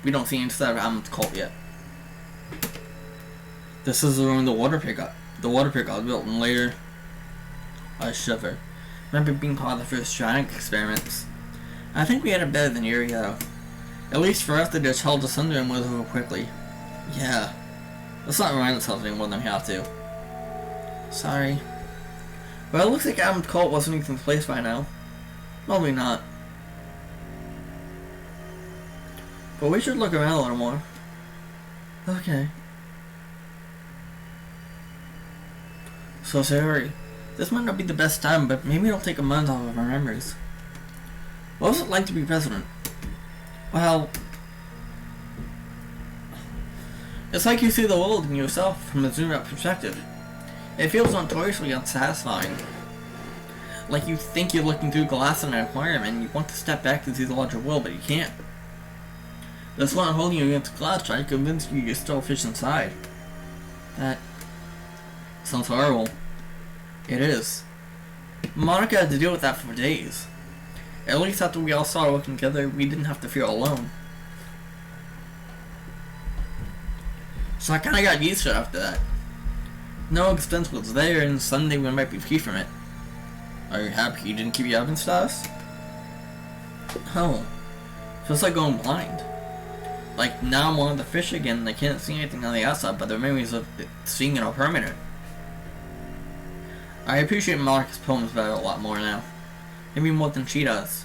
We don't see inside of Amon's cult yet. This is the room the water pit got built in later. I shiver. Remember being part of the first giant experiments. I think we had it better than Yuri though. At least for us, they just held us under and moved over quickly. Yeah. Let's not remind ourselves anymore than we have to. Sorry. Well, it looks like Amon's cult wasn't even in place by now. Probably not. But we should look around a little more. Okay. So sorry. This might not be the best time, but maybe it'll take a month off of our memories. What was it like to be president? Well, it's like you see the world in yourself from a zoomed-out perspective. It feels notoriously unsatisfying. Like you think you're looking through glass in an aquarium and you want to step back and see the larger world, but you can't. There's one holding you against glass trying to convince you you're still a fish inside. That sounds horrible. It is. Monica had to deal with that for days. At least after we all started working together, we didn't have to feel alone. So I kinda got used to it after that. No expense was there, and Sunday we might be free from it. Are you happy you didn't keep your oven stars? No. Feels like going blind. Like now I'm one of the fish again and I can't see anything on the outside but the memories of seeing it all permanent. I appreciate Monica's poems better a lot more now. Maybe more than she does.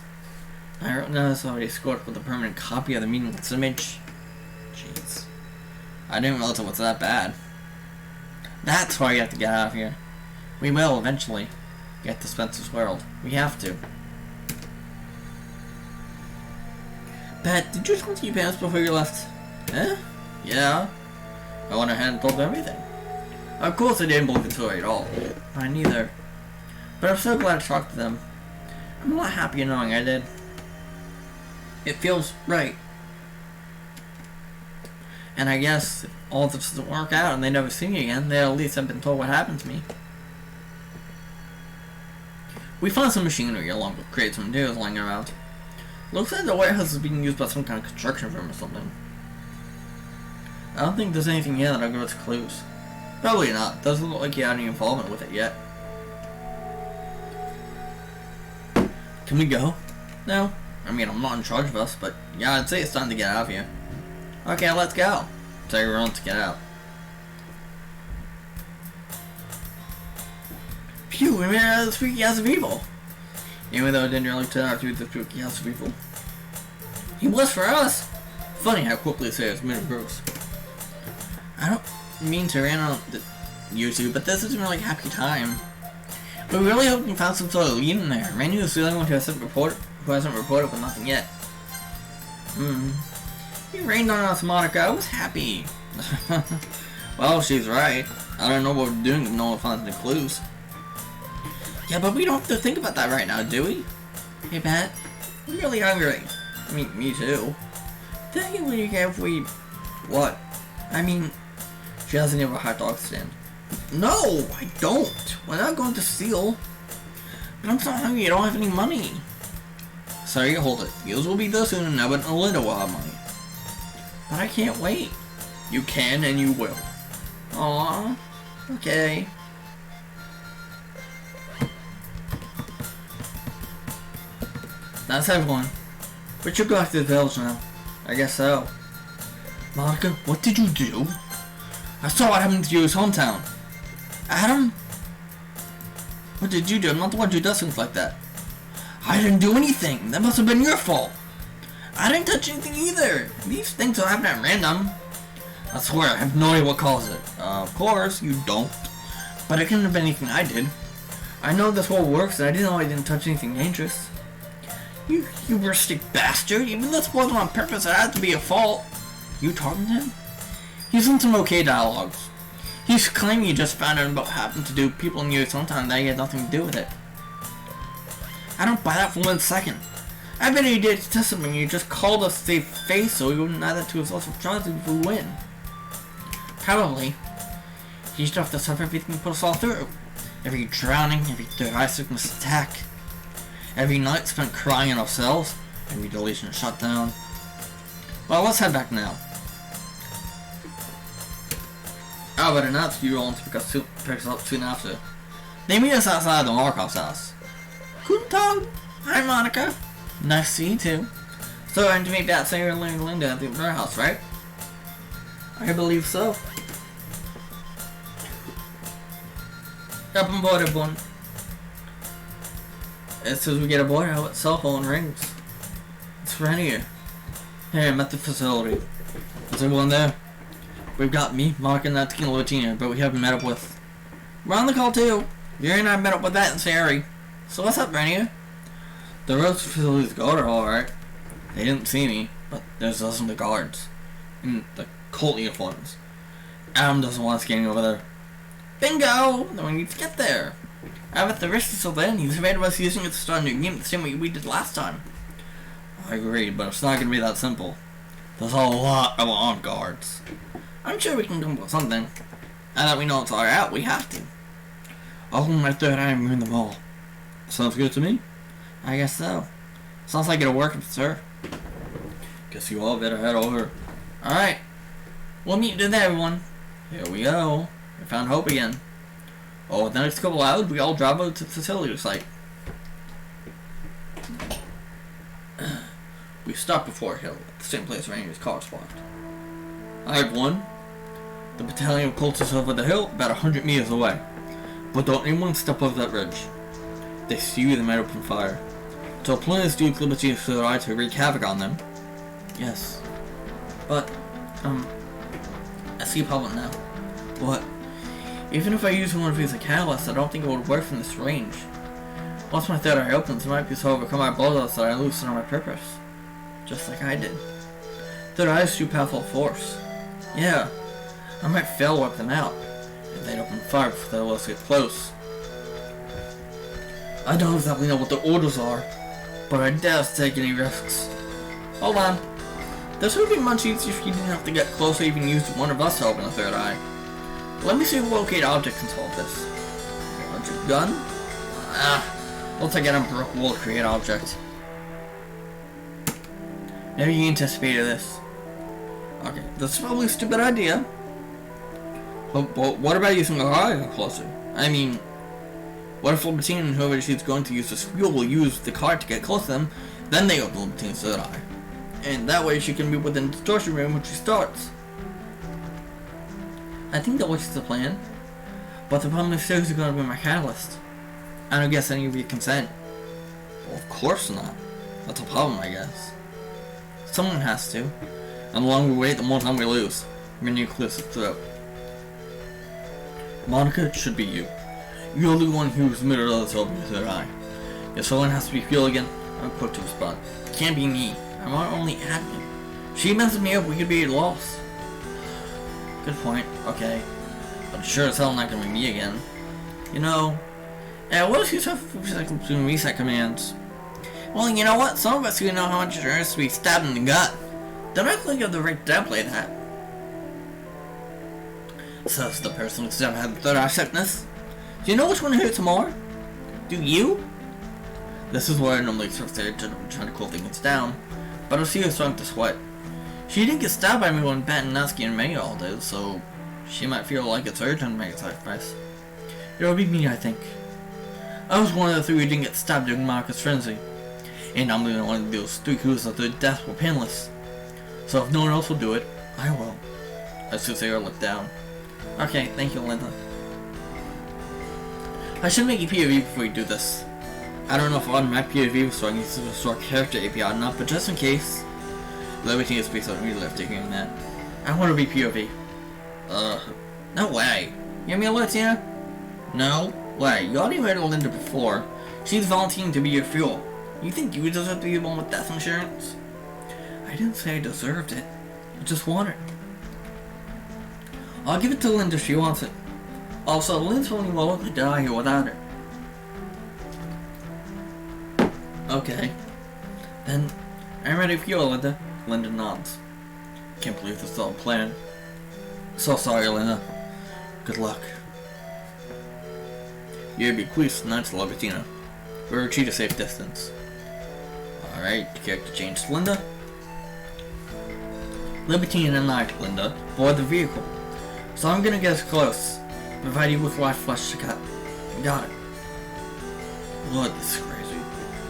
I wrote notice already scored with a permanent copy of the meaningless image. Jeez. I didn't realize it was that bad. That's why you have to get out of here. We will, eventually, get to Spencer's world. We have to. Pat, did you just go to your parents before you left? Eh? Yeah. I went ahead and told them everything. Of course I didn't believe the story at all. I neither. But I'm so glad I talked to them. I'm a lot happier knowing I did. It feels right. And I guess if all this doesn't work out and they never see me again, they at least have been told what happened to me. We found some machinery along with crates and materials lying around. Looks like the warehouse is being used by some kind of construction firm or something. I don't think there's anything here that'll give us clues. Probably not. Doesn't look like you had any involvement with it yet. Can we go? No. I mean, I'm not in charge of us, but yeah, I'd say it's time to get out of here. Okay, let's go. Tell everyone to get out. Phew, we made it out of the Spooky House of Evil. Even though it didn't really turn out to be the Spooky House of Evil. He was for us! Funny how quickly it says minute Bruce. I don't mean to rant on you two, but this isn't really a happy time. We really hope you found some sort of lead in there. Randy was the only one who hasn't reported with nothing yet. You rained on us, Monica. I was happy. Well, she's right. I don't know what we're doing if no one finds any clues. Yeah, but we don't have to think about that right now, do we? Hey, Pat. I'm really hungry. I mean, me too. Tell you what you get if we... What? I mean, she doesn't have a hot dog stand. No, I don't. We're not going to steal. But I'm so hungry, I don't have any money. Sorry, hold it. Yours will be there soon enough, but in a little while, money. But I can't wait. You can and you will. Aww. Okay. That's everyone. We should go back to the village now. I guess so. Monica, what did you do? I saw what happened to your hometown. Adam? What did you do? I'm not the one who does things like that. I didn't do anything. That must have been your fault. I didn't touch anything either. These things don't happen at random. I swear, I have no idea what caused it. Of course, you don't. But it couldn't have been anything I did. I know this world works, and I didn't know I didn't touch anything dangerous. You hubristic bastard. Even though this wasn't on purpose, it had to be your fault. You talking to him? He's in some okay dialogues. He's claiming he just found out about what happened to people in your hometown that he had nothing to do with it. I don't buy that for 1 second. I bet he did test something. He just called us safe face so he wouldn't add that to his loss of chances if we win. Probably. He should have to suffer everything he put us all through. Every drowning, every third eye sickness attack. Every night spent crying in our cells. Every deletion shut down. Well, let's head back now. Oh, but announce you all to pick us up soon after. They meet us outside the Markov's house. Guten Tag. Hi, Monica. Nice to see you too. So, I'm to meet that Sarah and Linda at the warehouse, right? I believe so. Up on board, everyone. As soon as we get aboard, our cell phone rings. It's Renier. Hey, I'm at the facility. Is everyone there? We've got me, Mark, and that tequila Latina, but we haven't met up with... We're on the call too. Yuri and I met up with that and Sari. So what's up, Renier? The rest of the facility's guard are alright. They didn't see me, but there's us and the guards. In the cult uniforms. Adam doesn't want us getting over there. Bingo! Then we need to get there. I'm at the risk until then. He's afraid of us using it to start a new game the same way we did last time. I agree, but it's not going to be that simple. There's a lot of armed guards. I'm sure we can come up with something. Now that we know it's all out, we have to. I'll hold my third eye and ruin them all. Sounds good to me? I guess so. Sounds like it'll work, sir. Guess you all better head over. Alright. We'll meet you there, everyone. Here we go. We found hope again. Oh, the next couple hours, we all drive over to the facility site. We stopped before a hill, at the same place Ranier's car spotted. Alright, one. The battalion of cultists over the hill, about 100 meters away. But don't anyone step over that ridge. They see you, they might open fire. So plans do liberty for the right to wreak havoc on them. Yes. But, I see a problem now. What? Even if I use one of these as a catalyst, I don't think it would work from this range. Once my third eye opens, it might be so overcome by bloodlust that I lose some of my purpose. Just like I did. Third eye is too powerful force. Yeah, I might fail to wipe them out, and they'd open fire before they let us get close. I don't exactly know what the orders are, but I doubt to take any risks. Hold on. This would be much easier if you didn't have to get close or even use one of us to open a third eye. Let me see if locate object can solve this. Object gun? Looks like I got a brick wall to create object. Maybe you anticipated this. Okay, that's probably a stupid idea. But what about using a car closer? I mean, what if Libertine and whoever she's going to use this fuel will use the car to get close to them, then they open Libertine's third eye. And that way she can be within the distortion room when she starts. I think that works as a plan. But the problem is Sarah's going to be my catalyst. I don't guess any of you consent. Well, of course not. That's a problem, I guess. Someone has to. And the longer we wait, the more time we lose. We're gonna clear the throat. Monica, it should be you. You're the one who's admitted others to open your third eye. If someone has to be fuel again, I'm quick to respond. It can't be me. I'm our only admin. She messes me up, we could be lost. Good point. Okay. But sure as hell not gonna be me again. You know... what if you have between reset commands? Well, you know what? Some of us who know how much it hurts to be stabbed in the gut. Don't act like you have the right to downplay that. Says the person who's never had third eye sickness. Do you know which one hurts more? Do you? This is where I normally start trying to cool things down. But I see her starting to sweat. She didn't get stabbed by me when Pat and Nasky and May all did, so she might feel like it's her turn to make a sacrifice. It'll be me, I think. I was one of the three who didn't get stabbed during Marcus' frenzy. And I'm the one of those three whose their deaths were painless. So if no one else will do it, I will. I should say her look down. Okay, thank you, Linda. I should make a POV before you do this. I don't know if on my POV so I need to restore character API or not, but just in case, everything is based on real after hearing that. I want to be POV. No way. You have me alerts here? No way. You already heard of Linda before. She's volunteering to be your fuel. You think you deserve to be the one with death insurance? I didn't say I deserved it. I just want it. I'll give it to Linda if she wants it. Also, Lynn's only willing to die here without her. Okay. Then, I'm ready for you, Linda. Linda nods. Can't believe this is all planned. So sorry, Linda. Good luck. You'll be pleased tonight, Lobatina. We'll retreat a safe distance. Alright, character change to Linda. Libertine and I, Linda, board the vehicle. So I'm gonna get as close. Provide you with live flesh to cut. Got it. Lord, this is crazy.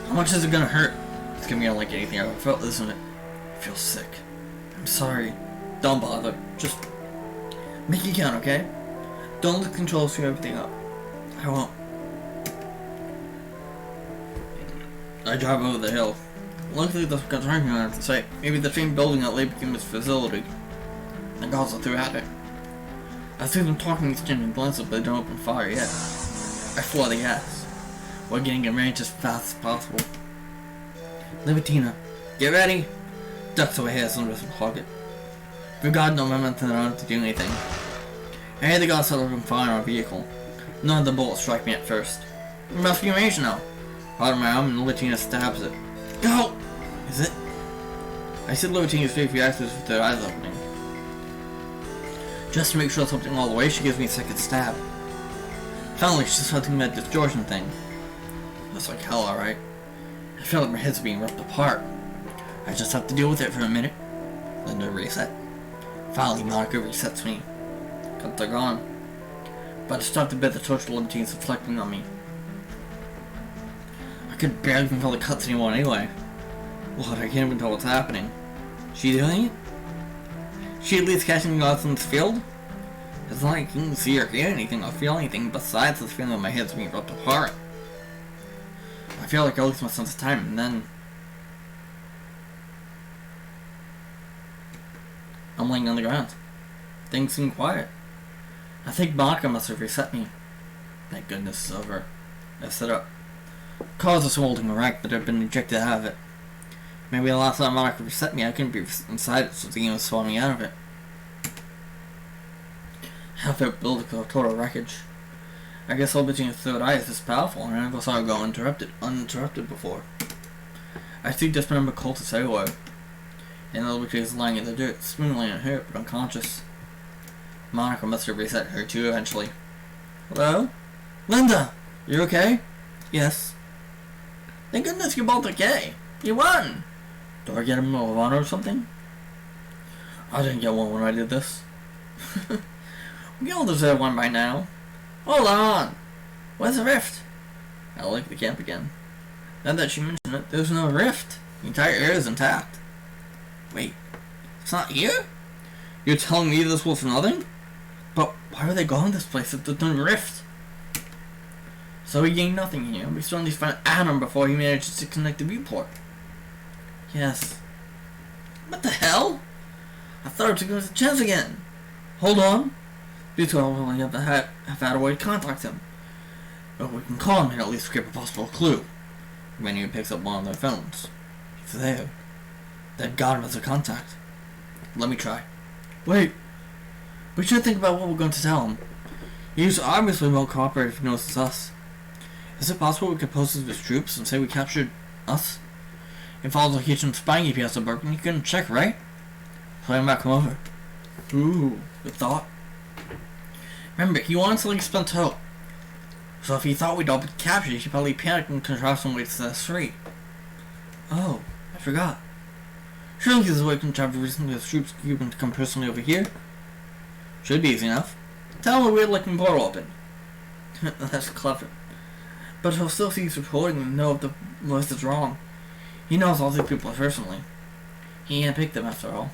How much is it gonna hurt? It's gonna be unlike anything I've ever felt, isn't it? I feel sick. I'm sorry. Don't bother. Just make it count, okay? Don't let the controls screw everything up. I won't. I drive over the hill. Luckily, the concern here at the site. Maybe the same building that later became this facility. The guards are throughout it. I see them talking, exchanging glances, but they don't open fire yet. I floor the gas. We're getting in range as fast as possible. Libertina, get ready! Ducks away hands under his pocket. We've got no momentum to do anything. I hear the guards set open fire on our vehicle. None of the bullets strike me at first. We must be in range now. Part of my arm and Libertina stabs it. Go! Is it? I see Libertina's face reacts with their eyes opening. Just to make sure something all the way, she gives me a second stab. Finally, she's something that distortion thing. That's like hell, alright. I feel like my head's being ripped apart. I just have to deal with it for a minute. Linda reset. Finally, Markov resets me. Cuts are gone. But I stopped a bit the torture Libertine's reflecting on me. I could barely even feel the cuts anymore anyway. Lord, I can't even tell what's happening. She doing it? She at least catching guards in this field? It's not like you can see or hear anything or feel anything besides this feeling that my head's being ripped apart. I feel like I lose my sense of time, and then I'm laying on the ground. Things seem quiet. I think Markov must have reset me. Thank goodness it's over. I sit up. Cars are holding a rack, but I've been ejected out of it. Maybe the last time Markov reset me, I couldn't be inside it, so the game was swatting me out of it. Half it built a total wreckage. I guess Libertine's third eye is this powerful, and I never saw her go uninterrupted before. I see dismembered cultists everywhere. And Libertine is lying in the dirt, seemingly unhurt but unconscious. Monica must have reset her too eventually. Hello? Linda! You okay? Yes. Thank goodness you're both okay. You won! Do I get a Medal of Honor or something? I didn't get one when I did this. We all deserve one by now. Hold on! Where's the rift? I like the camp again. Now that you mention it, there's no rift. The entire area is intact. Wait, it's not here? You're telling me this was nothing? But why are they going this place if there's no rift? So we gained nothing here. We still need to find Adam before he manages to connect the viewport. Yes. What the hell? I thought I was giving us a chance again. Hold on. These two only have had a way to contact him. But we can call him and at least scrape a possible clue. When he picks up one of their phones. He's there. They've got him as a contact. Let me try. Wait. We should think about what we're going to tell him. He's obviously well cooperative if he knows it's us. Is it possible we could post his troops and say we captured us? If all the location spying GPS are broken, you can check, right? So I might come over. Ooh, good thought. Remember, he wants to leave spent hope. So if he thought we'd all be captured, he probably panicked and contrived some way to set us free. Oh, I forgot. Surely there's a way to contrive to reason his troops to come personally over here. Should be easy enough. Tell him a weird looking portal open. That's clever. But he'll still see us reporting and know if the list is wrong. He knows all these people personally. He handpicked them after all.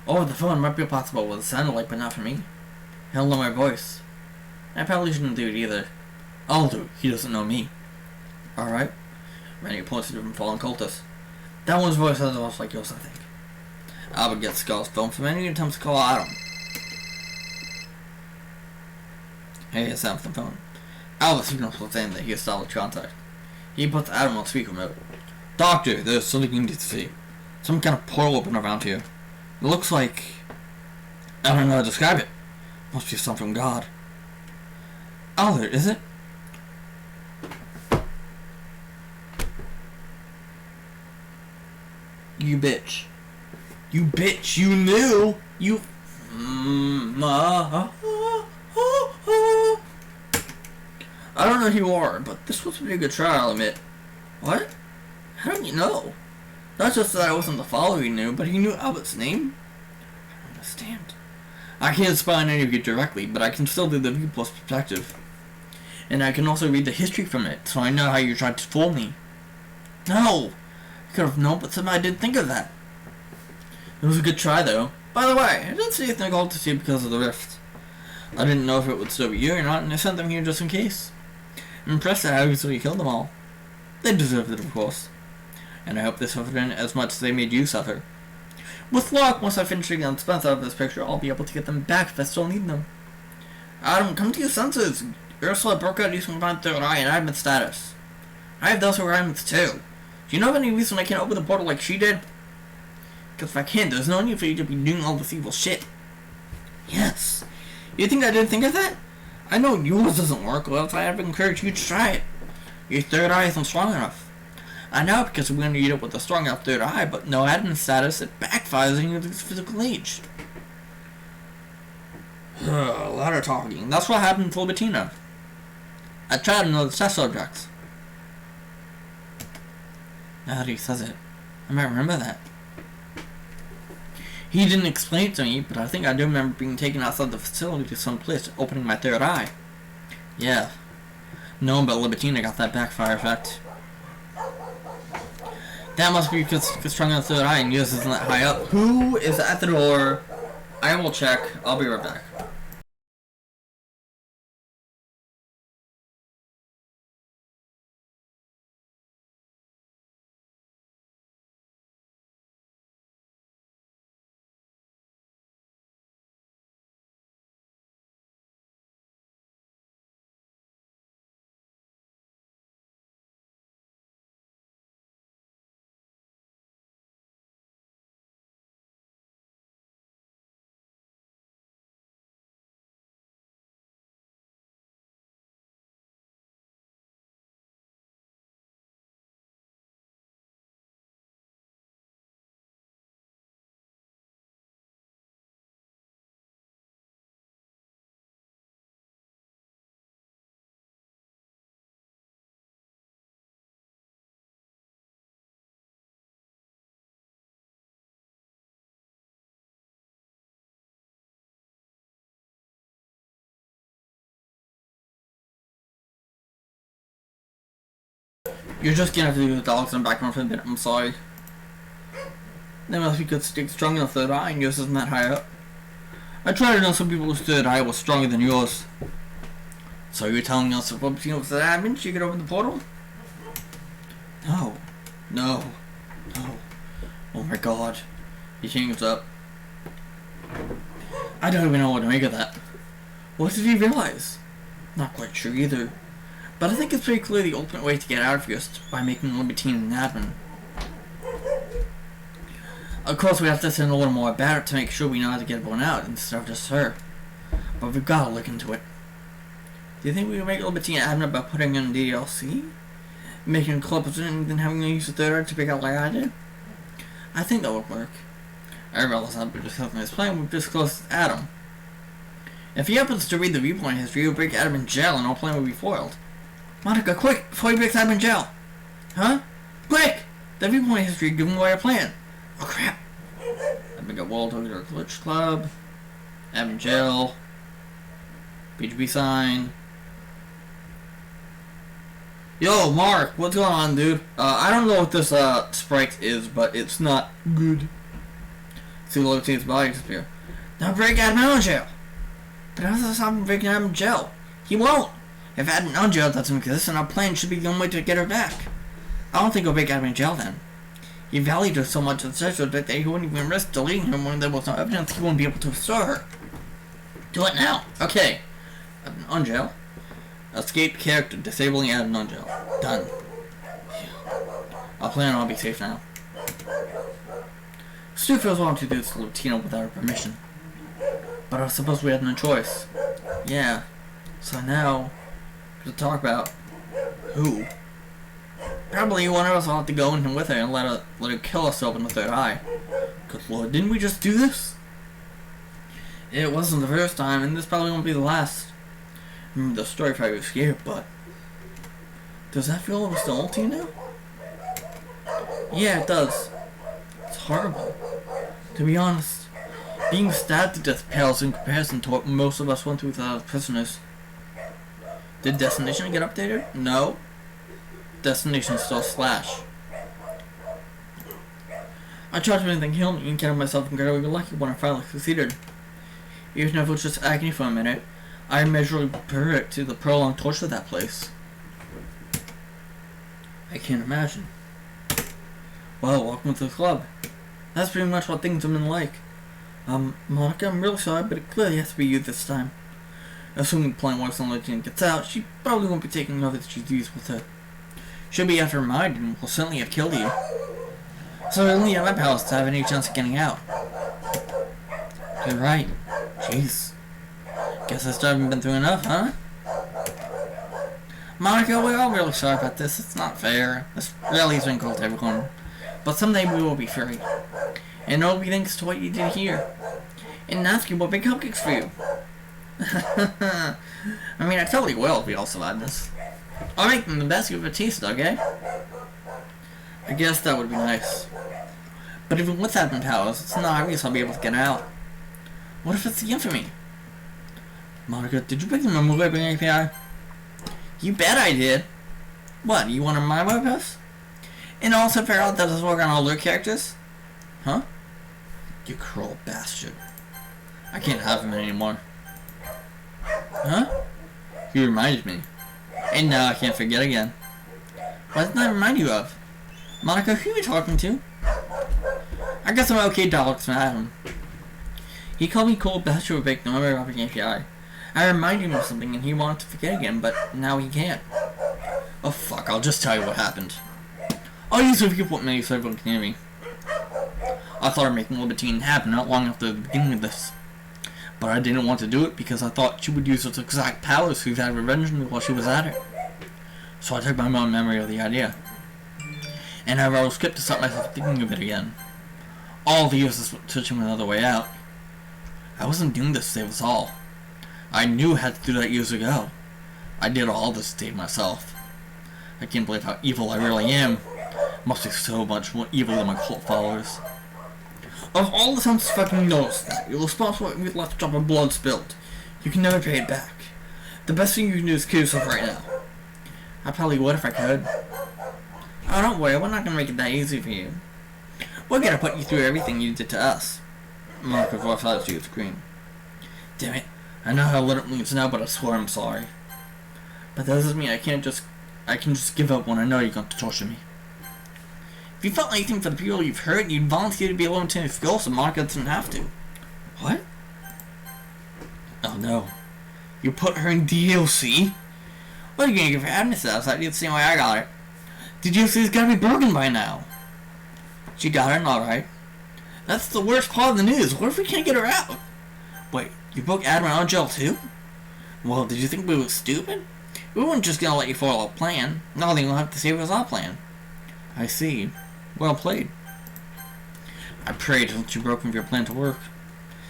Over the phone might be possible with a satellite, but not for me. He'll know my voice. I probably shouldn't do it either. I'll do it. He doesn't know me. Alright. Randy points to different fallen cultists. That one's voice sounds almost like yours, I think. Albert gets Skull's phone from any attempts to call Adam. Hey, it's Sam from the phone. Albert signals with saying that he established contact. He puts Adam on speaker mode. Doctor, there's something you need to see. Some kind of portal open around here. It looks like... I don't know how to describe it. Must be something from God. Albert, is it? You bitch. You bitch. You knew. You... I don't know who you are, but this was a pretty good try, I'll admit. What? How did you know? Not just that I wasn't the follower he knew, but he knew Albert's name? I don't understand. I can't spy on any of you directly, but I can still do the view plus perspective. And I can also read the history from it, so I know how you tried to fool me. No! I could have known, but somehow I didn't think of that. It was a good try, though. By the way, I didn't see anything called to see because of the rift. I didn't know if it would still be you or not, and I sent them here just in case. I'm impressed at how easily you killed them all. They deserved it, of course. And I hope they suffered in as much as they made you suffer. With luck, once I finish getting the expense out of this picture, I'll be able to get them back if I still need them. Adam, come to your senses. Ursula broke out using my third eye and admin status. I have those requirements too. Do you know of any reason I can't open the portal like she did? Because if I can't, there's no need for you to be doing all this evil shit. Yes. You think I didn't think of that? I know yours doesn't work, or else I have encouraged you to try it. Your third eye isn't strong enough. I know because we're going to eat it with a strong enough third eye, but no admin status, it backfires in your physical age. A lot of talking. That's what happened to Bettina. I tried another test subjects. Now that he says it, I might remember that. He didn't explain it to me, but I think I do remember being taken outside the facility to some place, opening my third eye. Yeah. No one but Libertina got that backfire effect. That must be because strong on the third eye and yours isn't that high up. Who is at the door? I will check. I'll be right back. You're just gonna have to do the dogs in the background for a bit, I'm sorry. They must be good stick strong enough third eye and yours isn't that high up. I try to know some people's third eye was stronger than yours. So you're telling us if Bettina was that admin, she could open the portal? No. No. No. Oh my god. He hangs up. I don't even know what to make of that. What did he realize? Not quite sure either. But I think it's pretty clear the ultimate way to get out of here is by making Libertine an admin. Of course, we have to send a little more about it to make sure we know how to get everyone out instead of just her. But we've got to look into it. Do you think we can make Libertine an admin by putting in DLC? Making a club president and then having to use the third eye to pick out like I did? I think that would work. I realize I've been discussing this plan with this close to Adam. If he happens to read the viewpoint history, he'll break Adam in jail and our plan will be foiled. Monica, quick! Before he breaks Adam in jail! Huh? Quick! The viewpoint history giving away our plan! Oh crap! I've been got Wall to the Glitch Club. Adam in jail. BGB sign. Yo, Mark, what's going on, dude? I don't know what this sprite is, but it's not good. See the Libertine's body disappear. Now break Adam out of jail! But how does this stop him breaking Adam in jail? He won't! If Adam in jail doesn't exist, then our plan should be the only way to get her back. I don't think he'll break Adam in jail then. He valued her so much as such that he wouldn't even risk deleting her when there was no evidence he wouldn't be able to restore her. Do it now! Okay. Adam in jail. Escape character disabling Adam in jail. Done. Our plan will be safe now. Stu feels wanting to do this to Latino without her permission. But I suppose we had no choice. Yeah. So now, to talk about who? Probably one of us will have to go in with her and let her kill herself in the third eye. Good lord, didn't we just do this? It wasn't the first time, and this probably won't be the last. Remember, the story probably was scary, but... Does that feel almost dull to you now? Yeah, it does. It's horrible. To be honest, being stabbed to death pales in comparison to what most of us went through without prisoners. Did Destination get updated? No. Destination is still Slash. I tried to make anything heal me and counted myself incredibly lucky when I finally succeeded. Even if it was just agony for a minute, I immeasurably prefer it to the prolonged torture of that place. I can't imagine. Well, welcome to the club. That's pretty much what things have been like. Monica, I'm really sorry, but it clearly has to be you this time. Assuming the plan works and Legend gets out, she probably won't be taking over that she's used with her. She'll be after mind and will certainly have killed you. So I only have my palace to have any chance of getting out. You're right. Jeez. Guess I still haven't been through enough, huh? Monica, we're all really sorry about this. It's not fair. This really has been cool to everyone. But someday we will be free. And it'll be thanks to what you did here. And ask you what big cupcakes for you. I mean, I totally will if we all survive this. I'll make them the best you've ever tasted, okay? I guess that would be nice. But even with admin powers, it's not obvious I'll be able to get out. What if it's the infamy? Monica, did you break the memo API? You bet I did. What, you want to my webhouse? And also figure out that does work on all their characters? Huh? You cruel bastard. I can't have him anymore. Huh? He reminded me. And now I can't forget again. What did that remind you of? Monica, who are you talking to? I guess I'm okay, dogs, madam. He called me cool bastard with no memory of API. I reminded him of something and he wanted to forget again, but now he can't. Oh fuck, I'll just tell you what happened. I'll use a few point menu so everyone can hear me. I thought of making Libertine happen not long after the beginning of this. But I didn't want to do it because I thought she would use those exact powers to have revenge on me while she was at it. So I took my own memory of the idea. And I wrote a script to stop myself thinking of it again. All the years of searching another way out. I wasn't doing this to save us all. I knew I had to do that years ago. I did all this to save myself. I can't believe how evil I really am. Must be so much more evil than my cult followers. Of all the times fucking noticed that, you're responsible for the last drop of blood spilled. You can never pay it back. The best thing you can do is kill yourself right now. I probably would if I could. Oh, don't worry, we're not gonna make it that easy for you. We're gonna put you through everything you did to us. Markov walks out to your screen. Damn it, I know how little it means now, but I swear I'm sorry. But that doesn't mean I can just give up when I know you're going to torture me. If you felt anything for the people you've hurt, you'd volunteer to be alone to his goal so Monica doesn't have to. What? Oh no. You put her in DLC? What are you gonna give her admin status? I did the same way I got her. DLC's gotta be broken by now. She got her, alright. That's the worst part of the news. What if we can't get her out? Wait, you broke admin out of jail too? Well, did you think we were stupid? We weren't just gonna let you follow a plan. Now you'll have to save us our plan. I see. Well played. I prayed until you broke from your plan to work.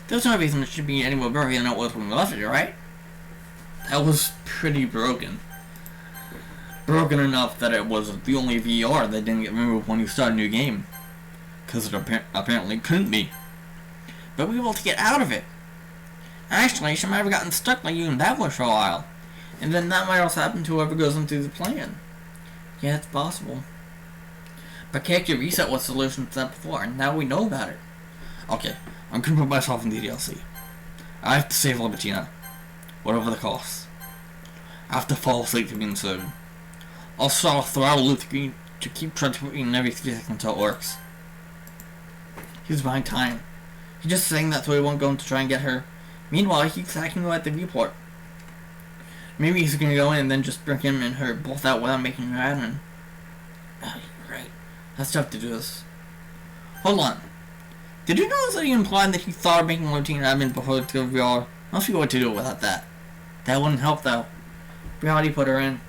There's no reason it should be any more broken than it was when we left it, right? That was pretty broken. Broken enough that it was the only VR that didn't get removed when you start a new game. Because it apparently couldn't be. But we were able to get out of it. Actually, she might have gotten stuck like you and that for a while. And then that might also happen to whoever goes into the plan. Yeah, it's possible. But character reset was the solution to that before, and now we know about it. Okay, I'm gonna put myself in the DLC. I have to save Libertina. Whatever the cost. I have to fall asleep to be inserted. I'll start a throttle loop to keep transferring every 3 seconds until it works. He's buying time. He's just saying that so he won't go in to try and get her. Meanwhile, he's hacking her at the viewport. Maybe he's gonna go in and then just bring him and her both out without making her admin. Oh, you're right. That's tough to do this. Hold on. Did you notice that he implied that he thought of making routine admin before the VR? I'll see what to do without that. That wouldn't help though. We already put her in.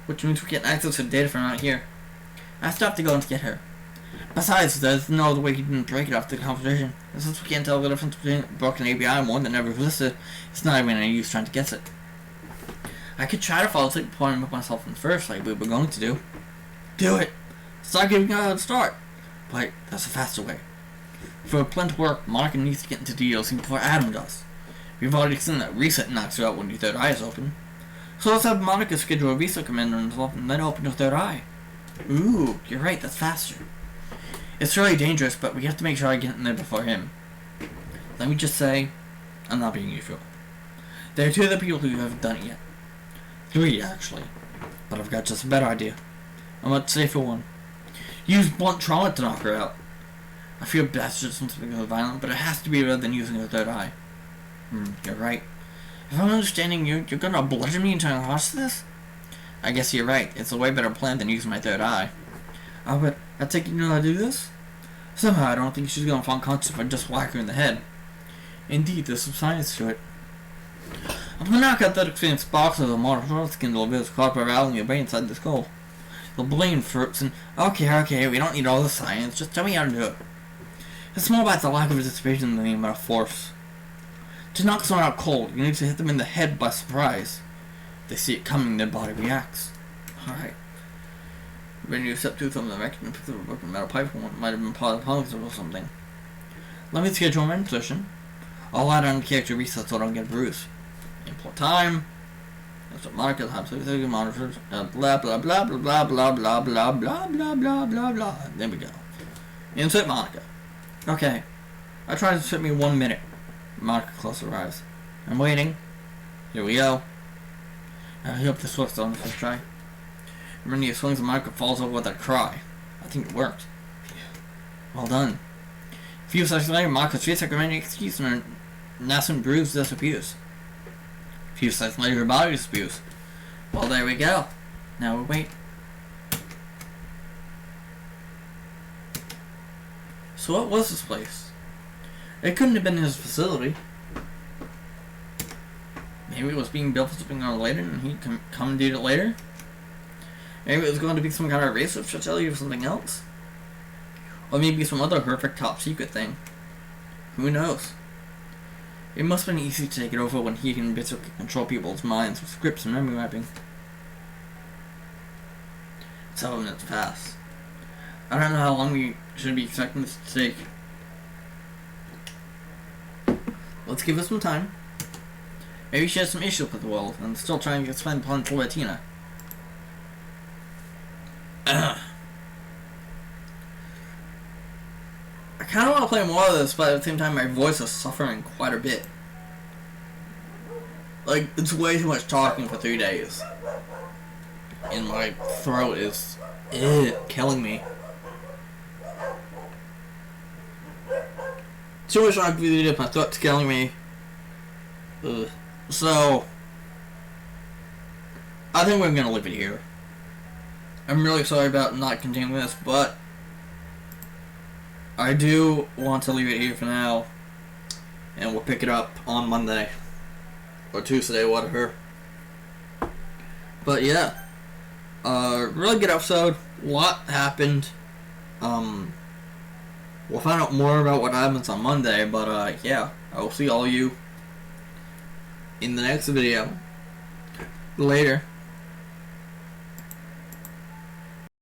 Which means we get access to data from out here. I still have to go and get her. Besides, there's no other way you can break it off the competition. Since we can't tell the difference between a broken API and one that never existed, it's not even any use trying to guess it. I could try to fall asleep before I put myself in first, like we were going to do. Do it! Start giving out a start! But that's a faster way. For a plan to work, Monica needs to get into DLC before Adam does. We've already seen that reset knocks you out when your third eye is open. So let's have Monica schedule a reset command on himself and then open your third eye. Ooh, you're right, that's faster. It's really dangerous, but we have to make sure I get in there before him. Let me just say, I'm not being usual. There are 2 other people who haven't done it yet. 3, actually. But I've got just a better idea. I'm about to say for one. Use blunt trauma to knock her out. I feel bad for something so violent, but it has to be better than using her third eye. You're right. If I'm understanding you, you're gonna bludgeon me until I watch this? I guess you're right. It's a way better plan than using my third eye. But I take you know how to do this? Somehow I don't think she's gonna fall unconscious if I just whack her in the head. Indeed, there's some science to it. I'm gonna knock out that experienced box of the motor skin to reveal the copper valve in your brain inside the skull. The brain fruits and okay, we don't need all the science, just tell me how to do it. It's more about the lack of anticipation than the amount of force. To knock someone out cold, you need to hit them in the head by surprise. If they see it coming, their body reacts. Alright. When you step to something that and pick up a broken metal pipe, one might have been part of the polygon or something. Let me schedule my position. I'll add on the character reset so I don't get bruised. Import time. That's what Monica has to monitors. Blah blah blah blah blah blah blah blah blah blah blah blah blah. There we go. Insert Monica. Okay. I tried to fit me 1 minute. Monica close her eyes. I'm waiting. Here we go. I hope this works on the first try. Remember he swings and Monica falls over with a cry. I think it worked. Well done. A few seconds later, Monica's face recommending excuse and her nascent bruise disappears. A few seconds later, her body disappears. Well, there we go. Now we wait. So what was this place? It couldn't have been his facility. Maybe it was being built for something on later and he come and do it later? Maybe it was going to be some kind of research facility or something else? Or maybe some other horrific top secret thing. Who knows? It must have been easy to take it over when he can basically control people's minds with scripts and memory mapping. 7 minutes pass. I don't know how long we should be expecting this to take. Let's give it some time. Maybe she has some issues with the world and still trying to explain the plan to Latina. I kind of want to play more of this, but at the same time my voice is suffering quite a bit. Like, it's way too much talking for 3 days. And my throat is killing me. Too much talking for 3 days, my throat's killing me. So, I think we're gonna leave it here. I'm really sorry about not continuing this, but I do want to leave it here for now, and we'll pick it up on Monday or Tuesday, whatever. But yeah, really good episode. A lot happened. We'll find out more about what happens on Monday, but yeah, I will see all you in the next video. Later.